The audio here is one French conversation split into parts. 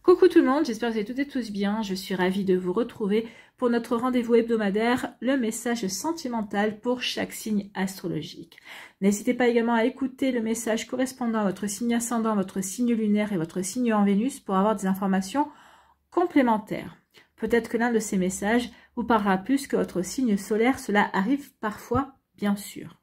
Coucou tout le monde, j'espère que vous allez toutes et tous bien. Je suis ravie de vous retrouver pour notre rendez-vous hebdomadaire, le message sentimental pour chaque signe astrologique. N'hésitez pas également à écouter le message correspondant à votre signe ascendant, votre signe lunaire et votre signe en Vénus pour avoir des informations complémentaires. Peut-être que l'un de ces messages vous parlera plus que votre signe solaire, cela arrive parfois, bien sûr.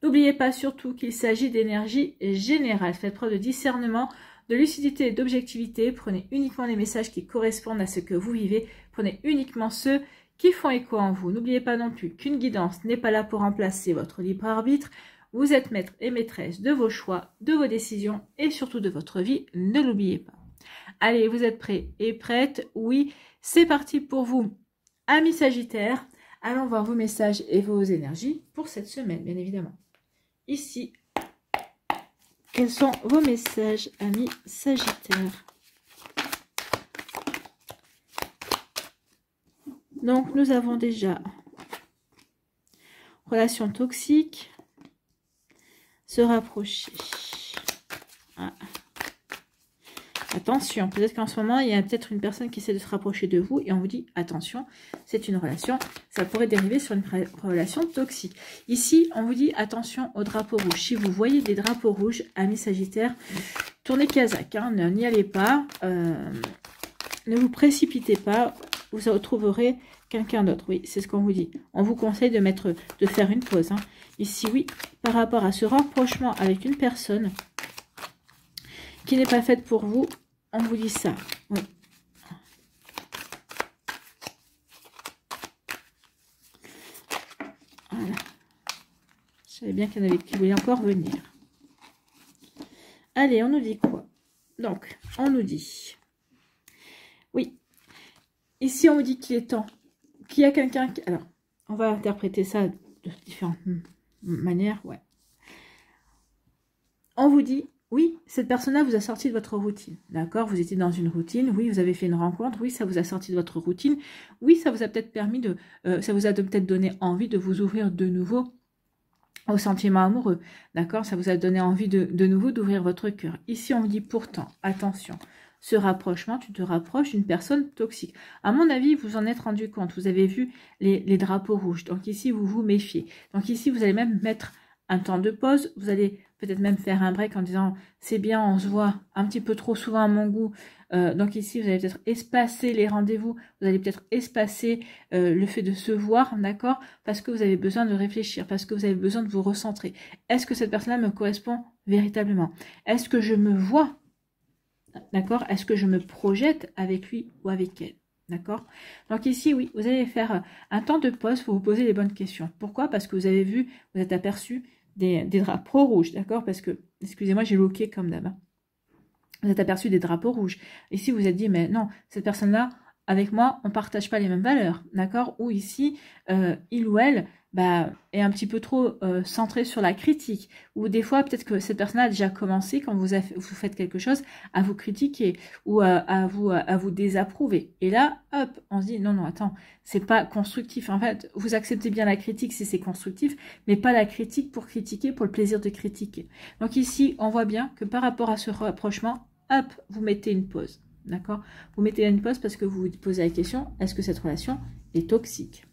N'oubliez pas surtout qu'il s'agit d'énergie générale. Faites preuve de discernement, de lucidité et d'objectivité. Prenez uniquement les messages qui correspondent à ce que vous vivez. Prenez uniquement ceux qui font écho en vous. N'oubliez pas non plus qu'une guidance n'est pas là pour remplacer votre libre arbitre. Vous êtes maître et maîtresse de vos choix, de vos décisions et surtout de votre vie. Ne l'oubliez pas. Allez, vous êtes prêts et prêtes? Oui, c'est parti pour vous, amis Sagittaires. Allons voir vos messages et vos énergies pour cette semaine, bien évidemment. Ici, quels sont vos messages, amis Sagittaires? Donc, nous avons déjà relation toxique, se rapprocher. Ah. Attention, peut-être qu'en ce moment, il y a peut-être une personne qui essaie de se rapprocher de vous et on vous dit, attention, c'est une relation, ça pourrait dériver sur une relation toxique. Ici, on vous dit, attention aux drapeaux rouges. Si vous voyez des drapeaux rouges, amis Sagittaires, tournez Kazakh, hein, n'y allez pas, ne vous précipitez pas, vous retrouverez quelqu'un d'autre. Oui, c'est ce qu'on vous dit. On vous conseille de faire une pause. Hein. Ici, oui, par rapport à ce rapprochement avec une personne qui n'est pas faite pour vous, on vous dit ça. Oui. Voilà. Je savais bien qu'il y en avait qui voulaient encore venir. Allez, on nous dit quoi? Donc, on nous dit... Oui. Ici, on vous dit qu'il est temps. Qu'il y a quelqu'un qui... Alors, on va interpréter ça de différentes manières. Ouais. On vous dit... Oui, cette personne-là vous a sorti de votre routine, d'accord? Vous étiez dans une routine, oui, vous avez fait une rencontre, oui, ça vous a sorti de votre routine, oui, ça vous a peut-être permis de, ça vous a peut-être donné envie de vous ouvrir de nouveau au sentiment amoureux, d'accord? Ça vous a donné envie de nouveau d'ouvrir votre cœur. Ici, on vous dit pourtant, attention, ce rapprochement, tu te rapproches d'une personne toxique. À mon avis, vous en êtes rendu compte, vous avez vu les drapeaux rouges, donc ici, vous vous méfiez. Donc ici, vous allez même mettre un temps de pause, vous allez peut-être même faire un break en disant c'est bien, on se voit un petit peu trop souvent à mon goût. Donc ici, vous allez peut-être espacer les rendez-vous, vous allez peut-être espacer le fait de se voir, d'accord? Parce que vous avez besoin de réfléchir, parce que vous avez besoin de vous recentrer. Est-ce que cette personne-là me correspond véritablement? Est-ce que je me vois, d'accord? Est-ce que je me projette avec lui ou avec elle? D'accord? Donc ici, oui, vous allez faire un temps de pause pour vous poser les bonnes questions. Pourquoi? Parce que vous avez vu, vous êtes aperçu des drapeaux rouges, d'accord? Parce que, excusez-moi, j'ai loqué comme d'hab. Vous êtes aperçu des drapeaux rouges. Ici, vous êtes dit, mais non, cette personne-là, avec moi, on ne partage pas les mêmes valeurs, d'accord? Ou ici, il ou elle est un petit peu trop centré sur la critique. Ou des fois, peut-être que cette personne a déjà commencé, quand vous faites quelque chose, à vous critiquer ou à vous désapprouver. Et là, hop, on se dit, non, non, attends, c'est pas constructif. En fait, vous acceptez bien la critique si c'est constructif, mais pas la critique pour critiquer, pour le plaisir de critiquer. Donc ici, on voit bien que par rapport à ce rapprochement, hop, vous mettez une pause. D'accord? Vous mettez une pause parce que vous vous posez la question, est-ce que cette relation est toxique?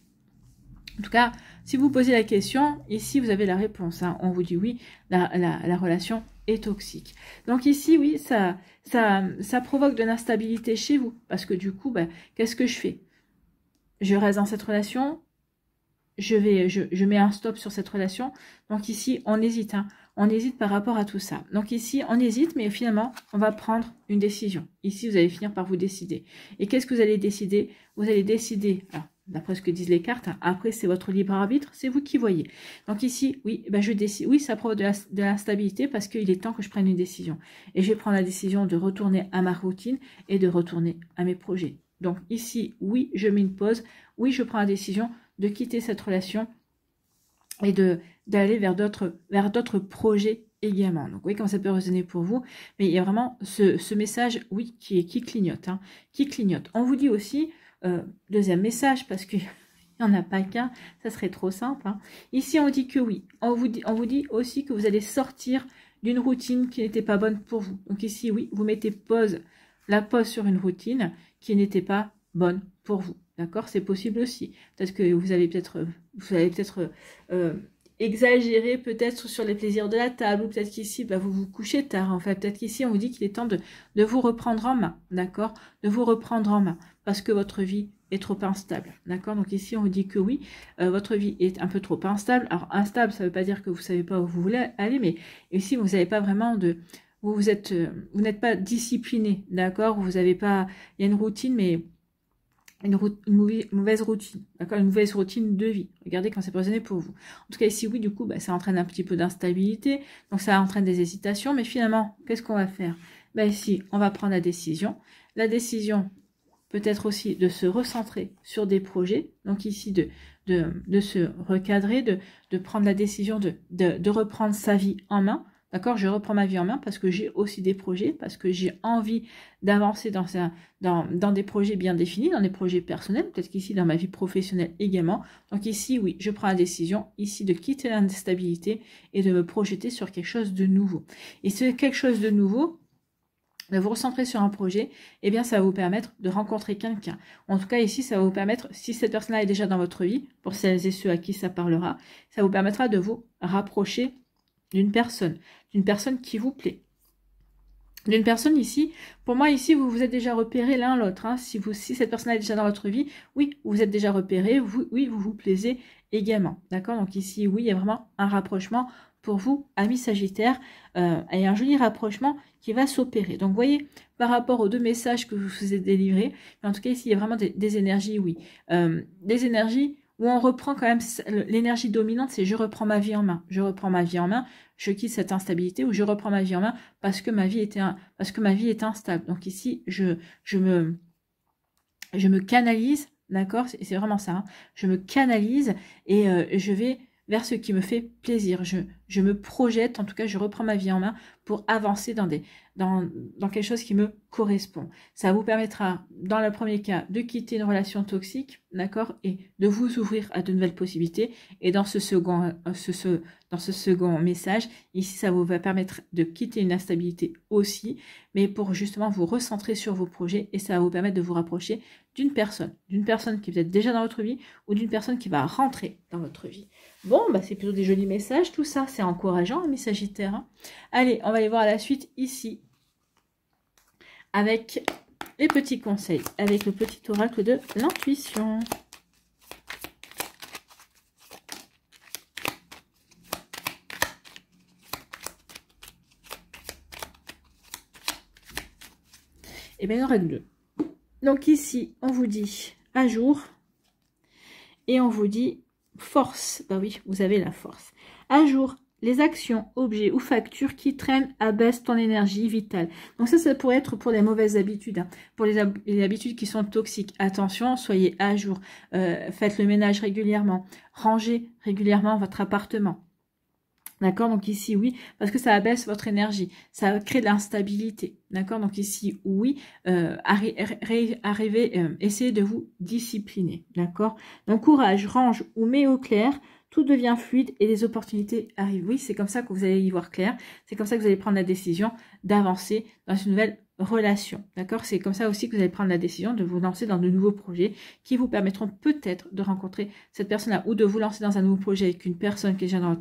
En tout cas, si vous posez la question, ici vous avez la réponse. Hein. On vous dit oui, la relation est toxique. Donc ici, oui, ça provoque de l'instabilité chez vous. Parce que du coup, qu'est-ce que je fais? Je reste dans cette relation, je mets un stop sur cette relation. Donc ici, on hésite. Hein. On hésite par rapport à tout ça. Donc ici, on hésite, mais finalement, on va prendre une décision. Ici, vous allez finir par vous décider. Et qu'est-ce que vous allez décider? Vous allez décider, alors, d'après ce que disent les cartes, hein, après, c'est votre libre arbitre, c'est vous qui voyez. Donc ici, oui, je décide. Oui, ça provoque de l'instabilité parce qu'il est temps que je prenne une décision. Et je vais prendre la décision de retourner à ma routine et de retourner à mes projets. Donc ici, oui, je mets une pause. Oui, je prends la décision de quitter cette relation et d'aller vers d'autres projets également. Donc, vous voyez comment ça peut résonner pour vous. Mais il y a vraiment ce message, oui, qui clignote. Hein, qui clignote. On vous dit aussi, deuxième message, parce qu'il n'y en a pas qu'un, ça serait trop simple. Hein. Ici, on vous dit que oui. On vous dit aussi que vous allez sortir d'une routine qui n'était pas bonne pour vous. Donc ici, oui, vous mettez pause la pause sur une routine qui n'était pas bonne pour vous. D'accord? C'est possible aussi. Peut-être que vous avez peut-être exagéré peut-être sur les plaisirs de la table, ou peut-être qu'ici, bah, vous vous couchez tard. En fait, peut-être qu'ici, on vous dit qu'il est temps de vous reprendre en main. D'accord? De vous reprendre en main. Parce que votre vie est trop instable. D'accord? Donc ici, on vous dit que oui, votre vie est un peu trop instable. Alors, instable, ça ne veut pas dire que vous ne savez pas où vous voulez aller, mais ici, vous n'avez pas vraiment de... vous n'êtes pas discipliné. D'accord? Vous n'avez pas... Il y a une routine, mais... une mauvaise routine, d'accord, une mauvaise routine de vie. Regardez quand c'est présenté pour vous. En tout cas, ici, oui, du coup, bah, ça entraîne un petit peu d'instabilité, donc ça entraîne des hésitations, mais finalement, qu'est-ce qu'on va faire? Bah, ici, on va prendre la décision. La décision peut être aussi de se recentrer sur des projets, donc ici, de se recadrer, de prendre la décision de reprendre sa vie en main. D'accord, je reprends ma vie en main parce que j'ai aussi des projets, parce que j'ai envie d'avancer dans des projets bien définis, dans des projets personnels, peut-être qu'ici dans ma vie professionnelle également. Donc ici, oui, je prends la décision ici de quitter l'instabilité et de me projeter sur quelque chose de nouveau. Et ce quelque chose de nouveau, de vous recentrer sur un projet, eh bien ça va vous permettre de rencontrer quelqu'un. En tout cas ici, ça va vous permettre, si cette personne-là est déjà dans votre vie, pour celles et ceux à qui ça parlera, ça vous permettra de vous rapprocher d'une personne qui vous plaît. D'une personne ici, pour moi ici, vous vous êtes déjà repérés l'un l'autre. Hein. Si cette personne est déjà dans votre vie, oui, vous êtes déjà repérés, oui, vous vous plaisez également. D'accord? Donc ici, oui, il y a vraiment un rapprochement pour vous, amis Sagittaire, et un joli rapprochement qui va s'opérer. Donc, vous voyez, par rapport aux deux messages que je vous ai délivrés, en tout cas ici, il y a vraiment des énergies, oui. Des énergies où on reprend quand même l'énergie dominante, c'est je reprends ma vie en main. Je reprends ma vie en main, je quitte cette instabilité, ou je reprends ma vie en main parce que ma vie est instable. Donc ici, je me canalise, d'accord? C'est vraiment ça. Hein, je me canalise et je vais vers ce qui me fait plaisir. Je me projette, en tout cas, je reprends ma vie en main pour avancer dans quelque chose qui me correspond. Ça vous permettra, dans le premier cas, de quitter une relation toxique, d'accord, et de vous ouvrir à de nouvelles possibilités. Et dans ce second message, ici, ça vous va permettre de quitter une instabilité aussi, mais pour justement vous recentrer sur vos projets, et ça va vous permettre de vous rapprocher d'une personne qui est peut-être déjà dans votre vie, ou d'une personne qui va rentrer dans votre vie. Bon, bah c'est plutôt des jolis messages, tout ça, c'est encourageant, amis Sagittaires. Hein. Allez, on va aller voir la suite ici, avec les petits conseils, avec le petit oracle de l'intuition. Et bien, il y en aura deux. Donc ici, on vous dit à jour, et on vous dit force. Bah oui, vous avez la force. À jour, les actions, objets ou factures qui traînent abaissent ton énergie vitale. Donc ça pourrait être pour les mauvaises habitudes, hein. Pour les habitudes qui sont toxiques. Attention, soyez à jour. Faites le ménage régulièrement. Rangez régulièrement votre appartement. D'accord, donc ici, oui, parce que ça abaisse votre énergie, ça crée de l'instabilité. D'accord, donc ici, oui, essayez de vous discipliner. D'accord, donc courage, range ou mets au clair, tout devient fluide et les opportunités arrivent. Oui, c'est comme ça que vous allez y voir clair, c'est comme ça que vous allez prendre la décision d'avancer dans une nouvelle relation. D'accord, c'est comme ça aussi que vous allez prendre la décision de vous lancer dans de nouveaux projets qui vous permettront peut-être de rencontrer cette personne-là ou de vous lancer dans un nouveau projet avec une personne qui est déjà dans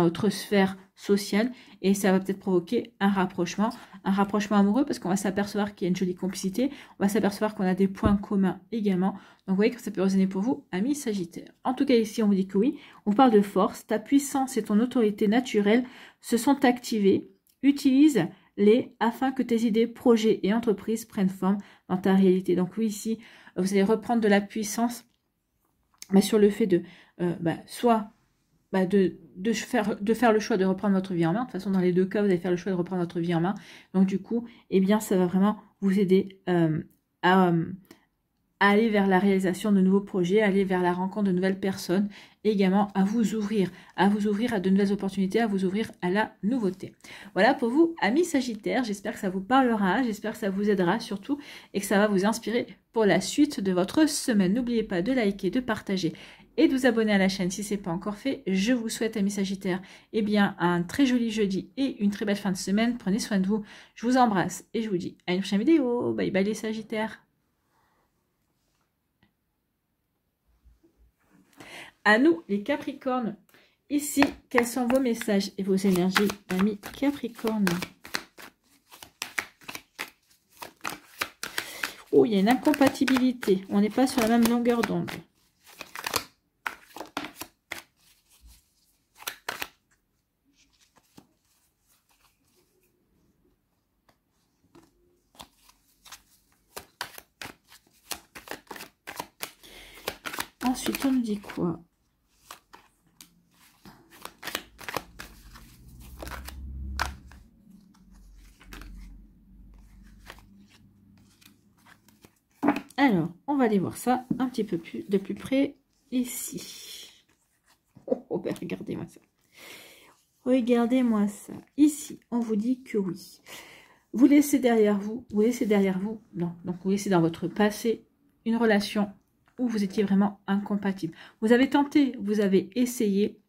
votre sphère sociale, et ça va peut-être provoquer un rapprochement amoureux, parce qu'on va s'apercevoir qu'il y a une jolie complicité, on va s'apercevoir qu'on a des points communs également. Donc vous voyez que ça peut résonner pour vous, amis Sagittaires. En tout cas ici on vous dit que oui, on parle de force, ta puissance et ton autorité naturelle se sont activées, utilise-les afin que tes idées, projets et entreprises prennent forme dans ta réalité. Donc oui, ici, vous allez reprendre de la puissance sur le fait de faire le choix de reprendre votre vie en main. De toute façon, dans les deux cas, vous allez faire le choix de reprendre votre vie en main. Donc du coup, eh bien, ça va vraiment vous aider à aller vers la réalisation de nouveaux projets, aller vers la rencontre de nouvelles personnes, et également à vous ouvrir à de nouvelles opportunités, à vous ouvrir à la nouveauté. Voilà pour vous, amis Sagittaires. J'espère que ça vous parlera, j'espère que ça vous aidera surtout, et que ça va vous inspirer pour la suite de votre semaine. N'oubliez pas de liker, de partager et de vous abonner à la chaîne si ce n'est pas encore fait. Je vous souhaite, amis Sagittaires, eh bien, un très joli jeudi et une très belle fin de semaine. Prenez soin de vous. Je vous embrasse et je vous dis à une prochaine vidéo. Bye bye les Sagittaires. À nous, les Capricornes. Ici, quels sont vos messages et vos énergies, amis Capricornes? Oh, il y a une incompatibilité. On n'est pas sur la même longueur d'onde. Ensuite, on nous dit quoi? Alors, on va aller voir ça un petit peu plus de plus près ici. Oh ben regardez-moi ça. Regardez-moi ça. Ici, on vous dit que oui. Vous laissez derrière vous, non, donc vous laissez dans votre passé une relation où vous étiez vraiment incompatible. Vous avez tenté, vous avez essayé,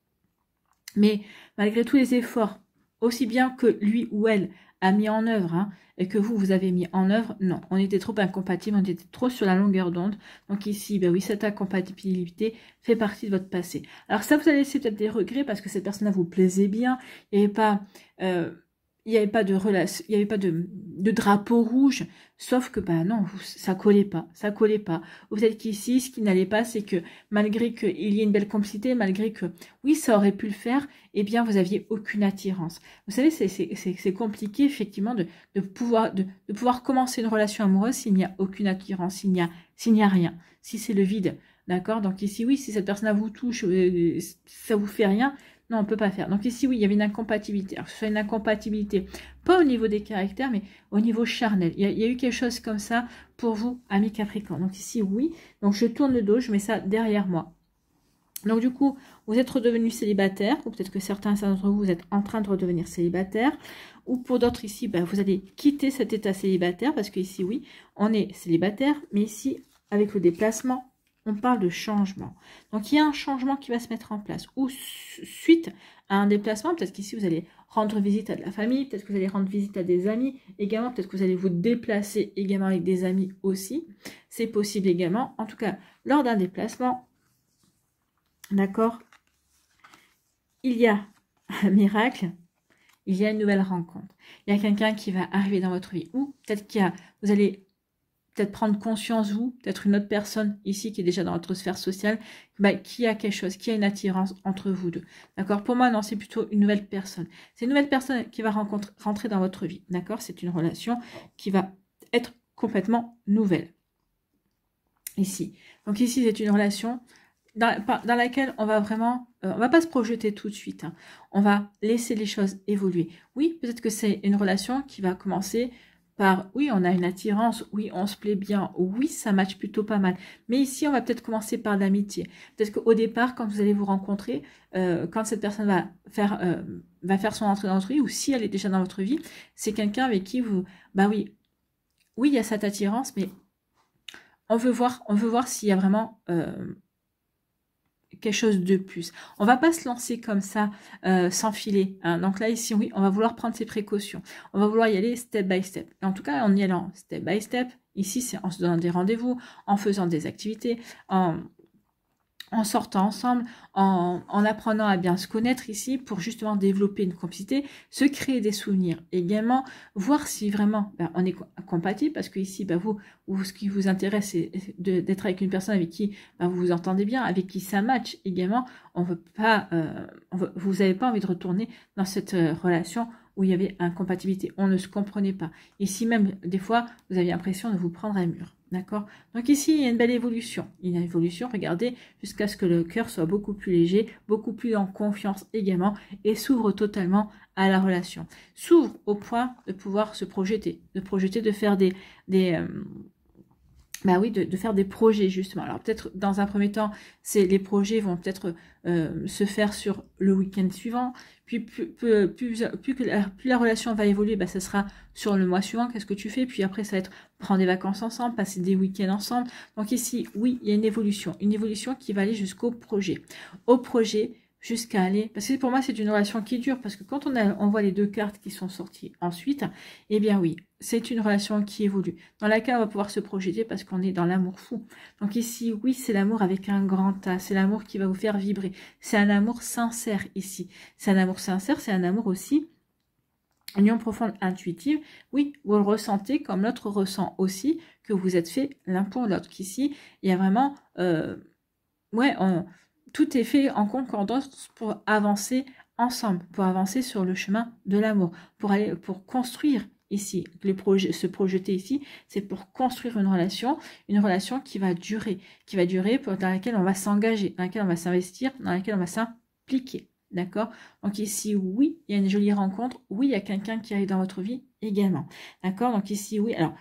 mais malgré tous les efforts, aussi bien que lui ou elle a mis en œuvre, hein, et que vous avez mis en œuvre, non, on était trop incompatibles, on était trop sur la longueur d'onde. Donc ici, ben oui, cette incompatibilité fait partie de votre passé. Alors ça vous a laissé peut-être des regrets parce que cette personne-là vous plaisait bien, il n'y avait pas... il n'y avait pas de relation, il n'y avait pas de drapeau rouge, sauf que bah non, ça collait pas. Vous êtes qu'ici, ce qui n'allait pas, c'est que malgré qu'il y ait une belle complicité, malgré que oui, ça aurait pu le faire, eh bien vous aviez aucune attirance. Vous savez, c'est compliqué effectivement de pouvoir commencer une relation amoureuse s'il n'y a aucune attirance, s'il n'y a rien, si c'est le vide, d'accord. Donc ici oui, si cette personne vous touche, ça vous fait rien. Non, on ne peut pas faire. Donc ici, oui, il y avait une incompatibilité. Alors, ce soit une incompatibilité, pas au niveau des caractères, mais au niveau charnel. Il y a eu quelque chose comme ça pour vous, amis Capricorne. Donc ici, oui. Donc je tourne le dos, je mets ça derrière moi. Donc du coup, vous êtes redevenu célibataire, ou peut-être que certains d'entre vous êtes en train de redevenir célibataire, ou pour d'autres ici, ben, vous allez quitter cet état célibataire, parce que ici, oui, on est célibataire, mais ici, avec le déplacement, on parle de changement. Donc, il y a un changement qui va se mettre en place. Ou suite à un déplacement, peut-être qu'ici, vous allez rendre visite à de la famille, peut-être que vous allez rendre visite à des amis également, peut-être que vous allez vous déplacer également avec des amis aussi. C'est possible également. En tout cas, lors d'un déplacement, d'accord, il y a un miracle, il y a une nouvelle rencontre. Il y a quelqu'un qui va arriver dans votre vie. Ou peut-être vous allez peut-être prendre conscience, vous, peut-être une autre personne ici qui est déjà dans votre sphère sociale, bah, qui a quelque chose, qui a une attirance entre vous deux. D'accord? Pour moi, non, c'est plutôt une nouvelle personne. C'est une nouvelle personne qui va rentrer dans votre vie. D'accord? C'est une relation qui va être complètement nouvelle. Ici. Donc ici, c'est une relation dans laquelle on va vraiment, on va pas se projeter tout de suite. Hein. On va laisser les choses évoluer. Oui, peut-être que c'est une relation qui va commencer par, oui, on a une attirance, oui, on se plaît bien, oui, ça match plutôt pas mal. Mais ici, on va peut-être commencer par l'amitié. Peut-être qu'au départ, quand vous allez vous rencontrer, quand cette personne va faire son entrée dans votre vie, ou si elle est déjà dans votre vie, c'est quelqu'un avec qui vous, bah oui, il y a cette attirance, mais on veut voir s'il y a vraiment quelque chose de plus. On va pas se lancer comme ça sans filer. Hein. Donc là, ici, oui, on va vouloir prendre ses précautions. On va vouloir y aller step by step. Et en tout cas, en y allant step by step, ici, c'est en se donnant des rendez-vous, en faisant des activités, en sortant ensemble, en apprenant à bien se connaître ici pour justement développer une complicité, se créer des souvenirs également, voir si vraiment on est compatible parce que ici vous, ce qui vous intéresse c'est d'être avec une personne avec qui vous vous entendez bien, avec qui ça match également. On veut pas, vous n'avez pas envie de retourner dans cette relation où il y avait incompatibilité, on ne se comprenait pas. Ici même, des fois, vous avez l'impression de vous prendre un mur. D'accord? Donc ici, il y a une belle évolution. Une évolution, regardez, jusqu'à ce que le cœur soit beaucoup plus léger, beaucoup plus en confiance également, et s'ouvre totalement à la relation. S'ouvre au point de pouvoir se projeter, de faire bah oui, de faire des projets justement. Alors peut-être dans un premier temps, les projets vont peut-être se faire sur le week-end suivant, puis plus la relation va évoluer, bah, ça sera sur le mois suivant, qu'est-ce que tu fais, puis après ça va être prendre des vacances ensemble, passer des week-ends ensemble. Donc ici, oui, il y a une évolution qui va aller jusqu'au projet. Au projet, jusqu'à aller, parce que pour moi c'est une relation qui dure, parce que quand on voit les deux cartes qui sont sorties ensuite, eh bien oui, c'est une relation qui évolue, dans laquelle on va pouvoir se projeter parce qu'on est dans l'amour fou. Donc ici, oui, c'est l'amour avec un grand A, c'est l'amour qui va vous faire vibrer, c'est un amour sincère ici, c'est un amour sincère, c'est un amour aussi, union profonde, intuitive, oui, vous le ressentez comme l'autre ressent aussi, que vous êtes fait l'un pour l'autre, qu'ici, il y a vraiment, ouais, tout est fait en concordance pour avancer ensemble, pour avancer sur le chemin de l'amour, pour construire ici, se projeter ici, c'est pour construire une relation qui va durer, dans laquelle on va s'engager, dans laquelle on va s'investir, dans laquelle on va s'impliquer. D'accord? Donc ici, oui, il y a une jolie rencontre. Oui, il y a quelqu'un qui arrive dans votre vie également. D'accord? Donc ici, oui. Alors,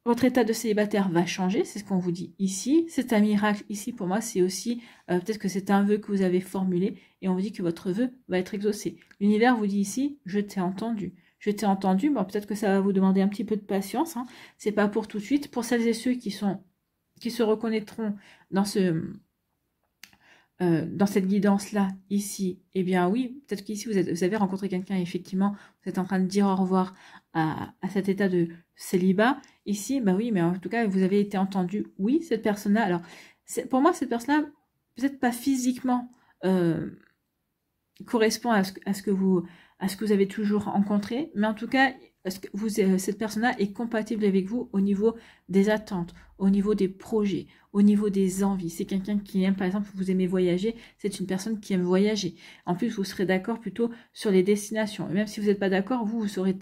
votre état de célibataire va changer, c'est ce qu'on vous dit ici. C'est un miracle ici, pour moi, c'est aussi, peut-être que c'est un vœu que vous avez formulé et on vous dit que votre vœu va être exaucé. L'univers vous dit ici, je t'ai entendu. Je t'ai entendu, bon, peut-être que ça va vous demander un petit peu de patience, hein. C'est pas pour tout de suite. Pour celles et ceux qui se reconnaîtront dans dans cette guidance-là, ici, eh bien oui, peut-être qu'ici, vous avez rencontré quelqu'un, effectivement, vous êtes en train de dire au revoir à cet état de célibat. Ici, bah oui, mais en tout cas, vous avez été entendu. Oui, cette personne-là, alors, pour moi, cette personne-là, peut-être pas physiquement, correspond à ce que vous avez toujours rencontré, mais en tout cas, cette personne-là est compatible avec vous au niveau des attentes, au niveau des projets, au niveau des envies. C'est quelqu'un qui aime, par exemple, vous aimez voyager, c'est une personne qui aime voyager. En plus, vous serez d'accord plutôt sur les destinations. Et même si vous n'êtes pas d'accord, vous serez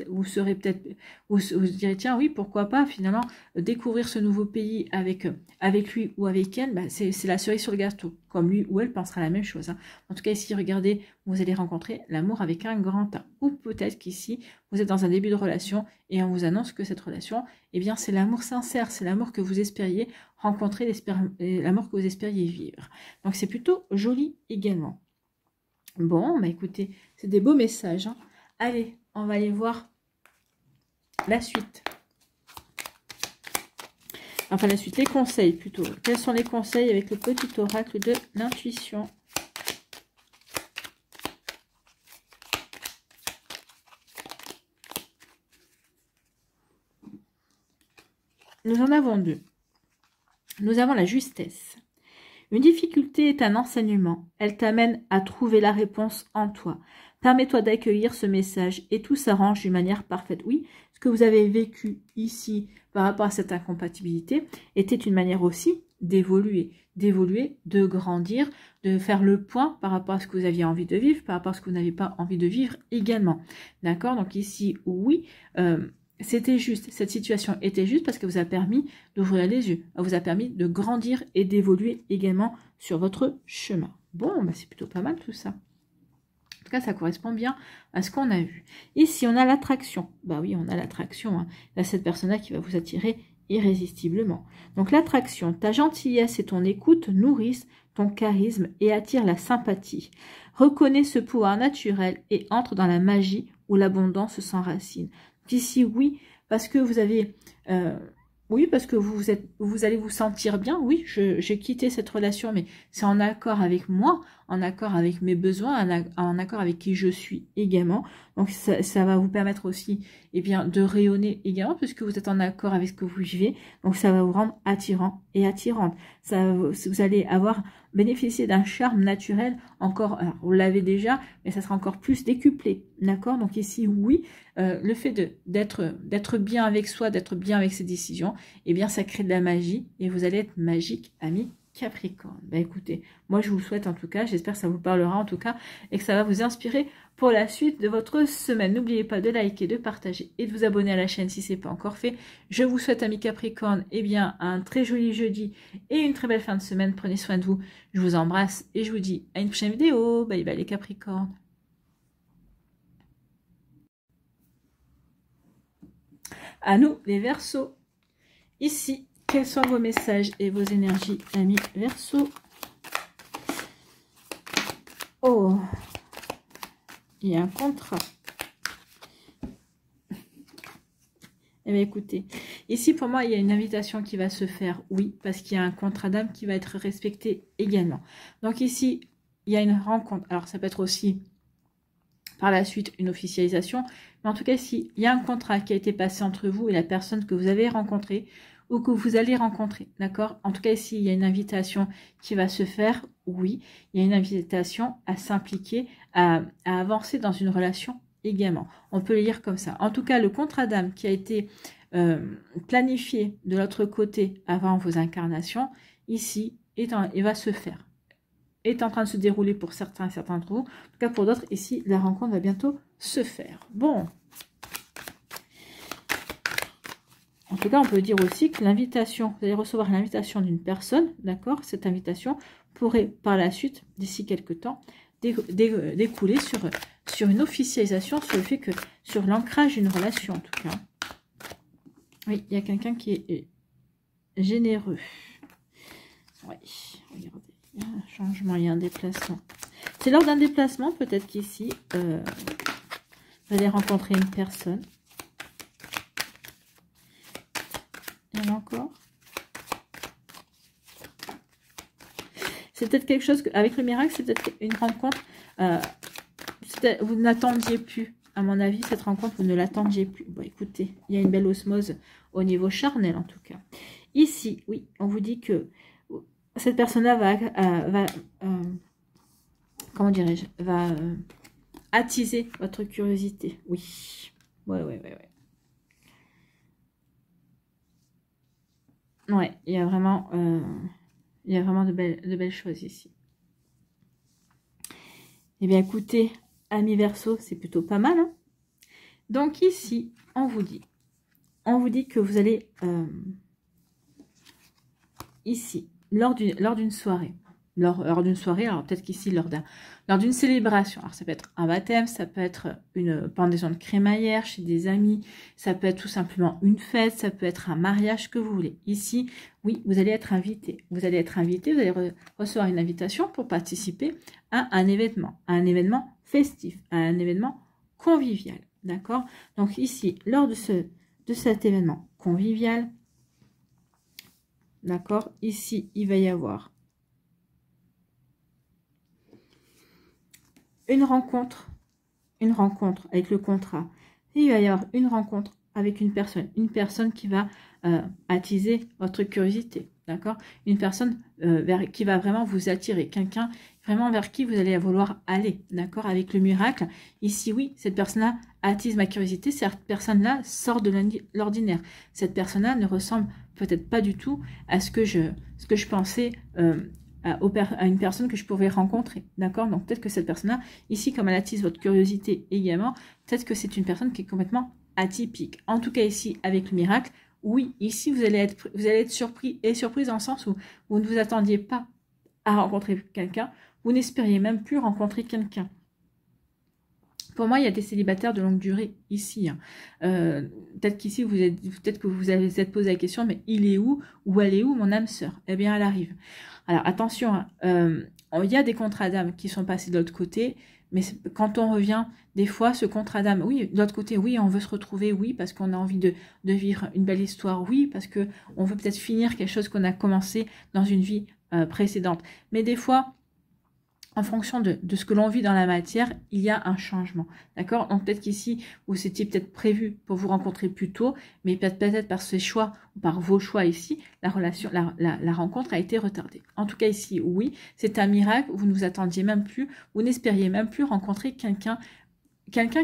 peut-être, vous direz, tiens, oui, pourquoi pas, finalement, découvrir ce nouveau pays avec lui ou avec elle, bah, c'est la cerise sur le gâteau. Comme lui ou elle pensera la même chose, hein. En tout cas, ici, regardez, vous allez rencontrer l'amour avec un grand A. Ou peut-être qu'ici, vous êtes dans un début de relation et on vous annonce que cette relation, eh bien, c'est l'amour sincère, c'est l'amour que vous espériez rencontrer, l'amour que vous espériez vivre. Donc, c'est plutôt joli également. Bon, bah écoutez, c'est des beaux messages, hein. Allez, on va aller voir la suite. Enfin, la suite, les conseils plutôt. Quels sont les conseils avec le petit oracle de l'intuition ? Nous en avons deux. Nous avons la justesse. Une difficulté est un enseignement. Elle t'amène à trouver la réponse en toi. Permets-toi d'accueillir ce message et tout s'arrange d'une manière parfaite. Oui, ce que vous avez vécu ici par rapport à cette incompatibilité était une manière aussi d'évoluer, de grandir, de faire le point par rapport à ce que vous aviez envie de vivre, par rapport à ce que vous n'avez pas envie de vivre également. D'accord? Donc ici, oui, c'était juste, cette situation était juste parce qu'elle vous a permis d'ouvrir les yeux, elle vous a permis de grandir et d'évoluer également sur votre chemin. Bon, bah c'est plutôt pas mal tout ça. En tout cas, ça correspond bien à ce qu'on a vu. Ici, on a l'attraction. Bah oui, on a l'attraction, hein. Là, cette personne-là qui va vous attirer irrésistiblement. Donc l'attraction, ta gentillesse et ton écoute nourrissent ton charisme et attirent la sympathie. Reconnais ce pouvoir naturel et entre dans la magie où l'abondance s'enracine. Ici, oui, parce que vous avez... oui, parce que vous allez vous sentir bien. Oui, j'ai quitté cette relation, mais c'est en accord avec moi, en accord avec mes besoins, en accord avec qui je suis également. Donc, ça va vous permettre aussi, eh bien, de rayonner également, puisque vous êtes en accord avec ce que vous vivez. Donc, ça va vous rendre attirant et attirante. Vous allez bénéficier d'un charme naturel encore, alors, vous l'avez déjà, mais ça sera encore plus décuplé. D'accord? Donc, ici, oui, le fait d'être bien avec soi, d'être bien avec ses décisions, eh bien, ça crée de la magie et vous allez être magique, ami Capricorne. Bah écoutez, moi je vous le souhaite en tout cas, j'espère que ça vous parlera en tout cas et que ça va vous inspirer pour la suite de votre semaine. N'oubliez pas de liker, de partager et de vous abonner à la chaîne si ce n'est pas encore fait. Je vous souhaite, ami Capricorne, eh bien, un très joli jeudi et une très belle fin de semaine. Prenez soin de vous, je vous embrasse et je vous dis à une prochaine vidéo. Bye bye les Capricornes. À nous les Verseaux. Ici, quels sont vos messages et vos énergies, amis Verseau? Oh, il y a un contrat. Eh bien, écoutez, ici, pour moi, il y a une invitation qui va se faire, oui, parce qu'il y a un contrat d'âme qui va être respecté également. Donc ici, il y a une rencontre. Alors, ça peut être aussi, par la suite, une officialisation. Mais en tout cas, ici, il y a un contrat qui a été passé entre vous et la personne que vous avez rencontrée ou que vous allez rencontrer, d'accord? En tout cas, ici, il y a une invitation qui va se faire, oui. Il y a une invitation à s'impliquer, à avancer dans une relation également. On peut le lire comme ça. En tout cas, le contrat d'âme qui a été planifié de l'autre côté avant vos incarnations, ici, il va se faire. Est en train de se dérouler pour certains d'entre vous. En tout cas, pour d'autres, ici, la rencontre va bientôt se faire. Bon. En tout cas, on peut dire aussi que l'invitation, vous allez recevoir l'invitation d'une personne, d'accord? Cette invitation pourrait, par la suite, d'ici quelques temps, découler sur une officialisation, sur le fait que, sur l'ancrage d'une relation, en tout cas. Oui, il y a quelqu'un qui est généreux. Oui, regardez, il y a un changement, il y a un déplacement. C'est lors d'un déplacement, peut-être qu'ici, vous allez rencontrer une personne. Il y en a encore. C'est peut-être quelque chose, avec le miracle, c'est peut-être une rencontre, vous n'attendiez plus. À mon avis, cette rencontre, vous ne l'attendiez plus. Bon, écoutez, il y a une belle osmose au niveau charnel, en tout cas. Ici, oui, on vous dit que cette personne-là va comment dirais-je, va attiser votre curiosité. Oui. Ouais. Ouais, il y a vraiment de belles choses ici. Eh bien, écoutez, amis Verseau, c'est plutôt pas mal. Hein. Donc ici, on vous dit que vous allez ici, lors d'une soirée. Lors d'une soirée, alors peut-être qu'ici, lors d'une célébration. Alors ça peut être un baptême, ça peut être une pendaison de crémaillère chez des amis, ça peut être tout simplement une fête, ça peut être un mariage que vous voulez. Ici, oui, vous allez être invité. Vous allez recevoir une invitation pour participer à un événement festif, à un événement convivial. D'accord? Donc ici, lors de cet événement convivial, d'accord? Ici, il va y avoir une rencontre avec le contrat. Et il va y avoir une rencontre avec une personne qui va attiser votre curiosité, d'accord? Une personne qui va vraiment vous attirer, quelqu'un vraiment vers qui vous allez vouloir aller, d'accord? Avec le miracle, ici, oui, cette personne-là attise ma curiosité, cette personne-là sort de l'ordinaire. Cette personne-là ne ressemble peut-être pas du tout à ce que je pensais à une personne que je pourrais rencontrer, d'accord? Donc peut-être que cette personne-là, ici, comme elle attise votre curiosité également, peut-être que c'est une personne qui est complètement atypique. En tout cas ici, avec le miracle, oui, ici, vous allez être surpris et surprise dans le sens où vous ne vous attendiez pas à rencontrer quelqu'un, vous n'espériez même plus rencontrer quelqu'un. Pour moi, il y a des célibataires de longue durée ici. Hein. Peut-être qu'ici, peut-être que vous avez peut-être posé la question, mais il est où ou elle est où, mon âme sœur? Eh bien, elle arrive. Alors, attention, hein, il y a des contrats d'âme qui sont passés de l'autre côté, mais quand on revient, des fois, ce contrat d'âme, oui, de l'autre côté, oui, on veut se retrouver, oui, parce qu'on a envie de vivre une belle histoire, oui, parce qu'on veut peut-être finir quelque chose qu'on a commencé dans une vie précédente. Mais des fois, en fonction de ce que l'on vit dans la matière, il y a un changement. D'accord? Donc peut-être qu'ici, vous étiez peut-être prévu pour vous rencontrer plus tôt, mais peut-être par ces choix ou par vos choix ici, la rencontre a été retardée. En tout cas ici, oui, c'est un miracle, vous ne vous attendiez même plus, vous n'espériez même plus rencontrer quelqu'un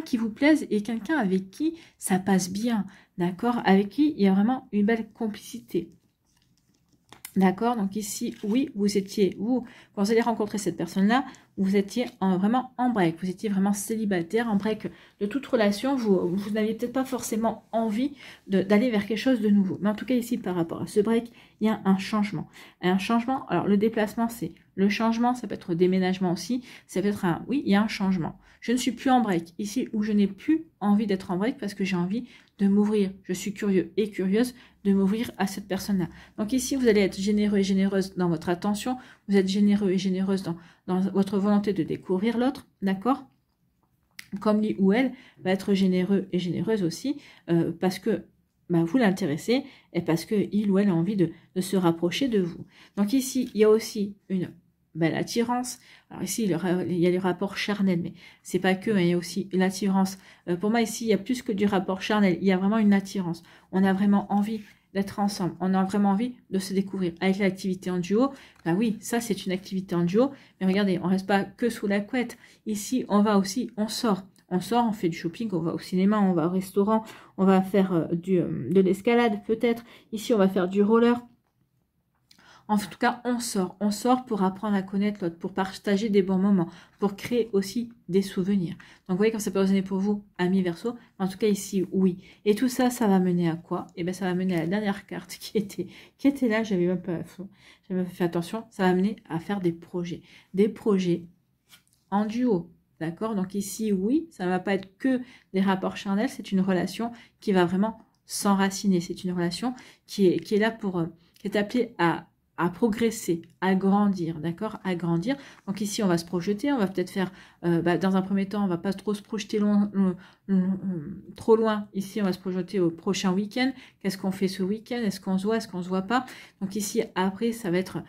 qui vous plaise et quelqu'un avec qui ça passe bien. D'accord? Avec qui il y a vraiment une belle complicité. D'accord, donc ici, oui, quand vous allez rencontrer cette personne-là, vous étiez vraiment en break, vous étiez vraiment célibataire, en break de toute relation, vous n'aviez peut-être pas forcément envie d'aller vers quelque chose de nouveau. Mais en tout cas ici, par rapport à ce break, il y a un changement. Un changement, alors le déplacement, c'est le changement, ça peut être déménagement aussi, ça peut être oui, il y a un changement. Je ne suis plus en break, ici où je n'ai plus envie d'être en break parce que j'ai envie de m'ouvrir. Je suis curieux et curieuse de m'ouvrir à cette personne-là. Donc ici, vous allez être généreux et généreuse dans votre attention, vous êtes généreux et généreuse dans votre volonté de découvrir l'autre, d'accord? Comme lui ou elle va être généreux et généreuse aussi parce que vous l'intéressez et parce que il ou elle a envie de se rapprocher de vous. Donc ici, il y a aussi une belle attirance. Alors ici, il y a les rapports charnels, mais c'est pas que, hein, il y a aussi l'attirance. Pour moi, ici, il y a plus que du rapport charnel, il y a vraiment une attirance. On a vraiment envie d'être ensemble, on a vraiment envie de se découvrir. Avec l'activité en duo, oui, ça c'est une activité en duo, mais regardez, on reste pas que sous la couette. Ici, on va aussi, on sort, on fait du shopping, on va au cinéma, on va au restaurant, on va faire de l'escalade peut-être. Ici, on va faire du roller. En tout cas, on sort pour apprendre à connaître l'autre, pour partager des bons moments, pour créer aussi des souvenirs. Donc, vous voyez comme ça peut résonner pour vous, amis Verseau. En tout cas, ici, oui. Et tout ça, ça va mener à quoi? Eh bien, ça va mener à la dernière carte qui était là. J'avais même pas fait attention. Ça va mener à faire des projets en duo. D'accord? Donc ici, oui, ça ne va pas être que des rapports charnels. C'est une relation qui va vraiment s'enraciner. C'est une relation qui est là qui est appelée à progresser, à grandir, d'accord? À grandir. Donc ici, on va se projeter, on va peut-être faire, dans un premier temps, on va pas trop se projeter trop loin. Ici, on va se projeter au prochain week-end. Qu'est-ce qu'on fait ce week-end? Est-ce qu'on se voit? Est-ce qu'on se voit pas? Donc ici, après, ça va être,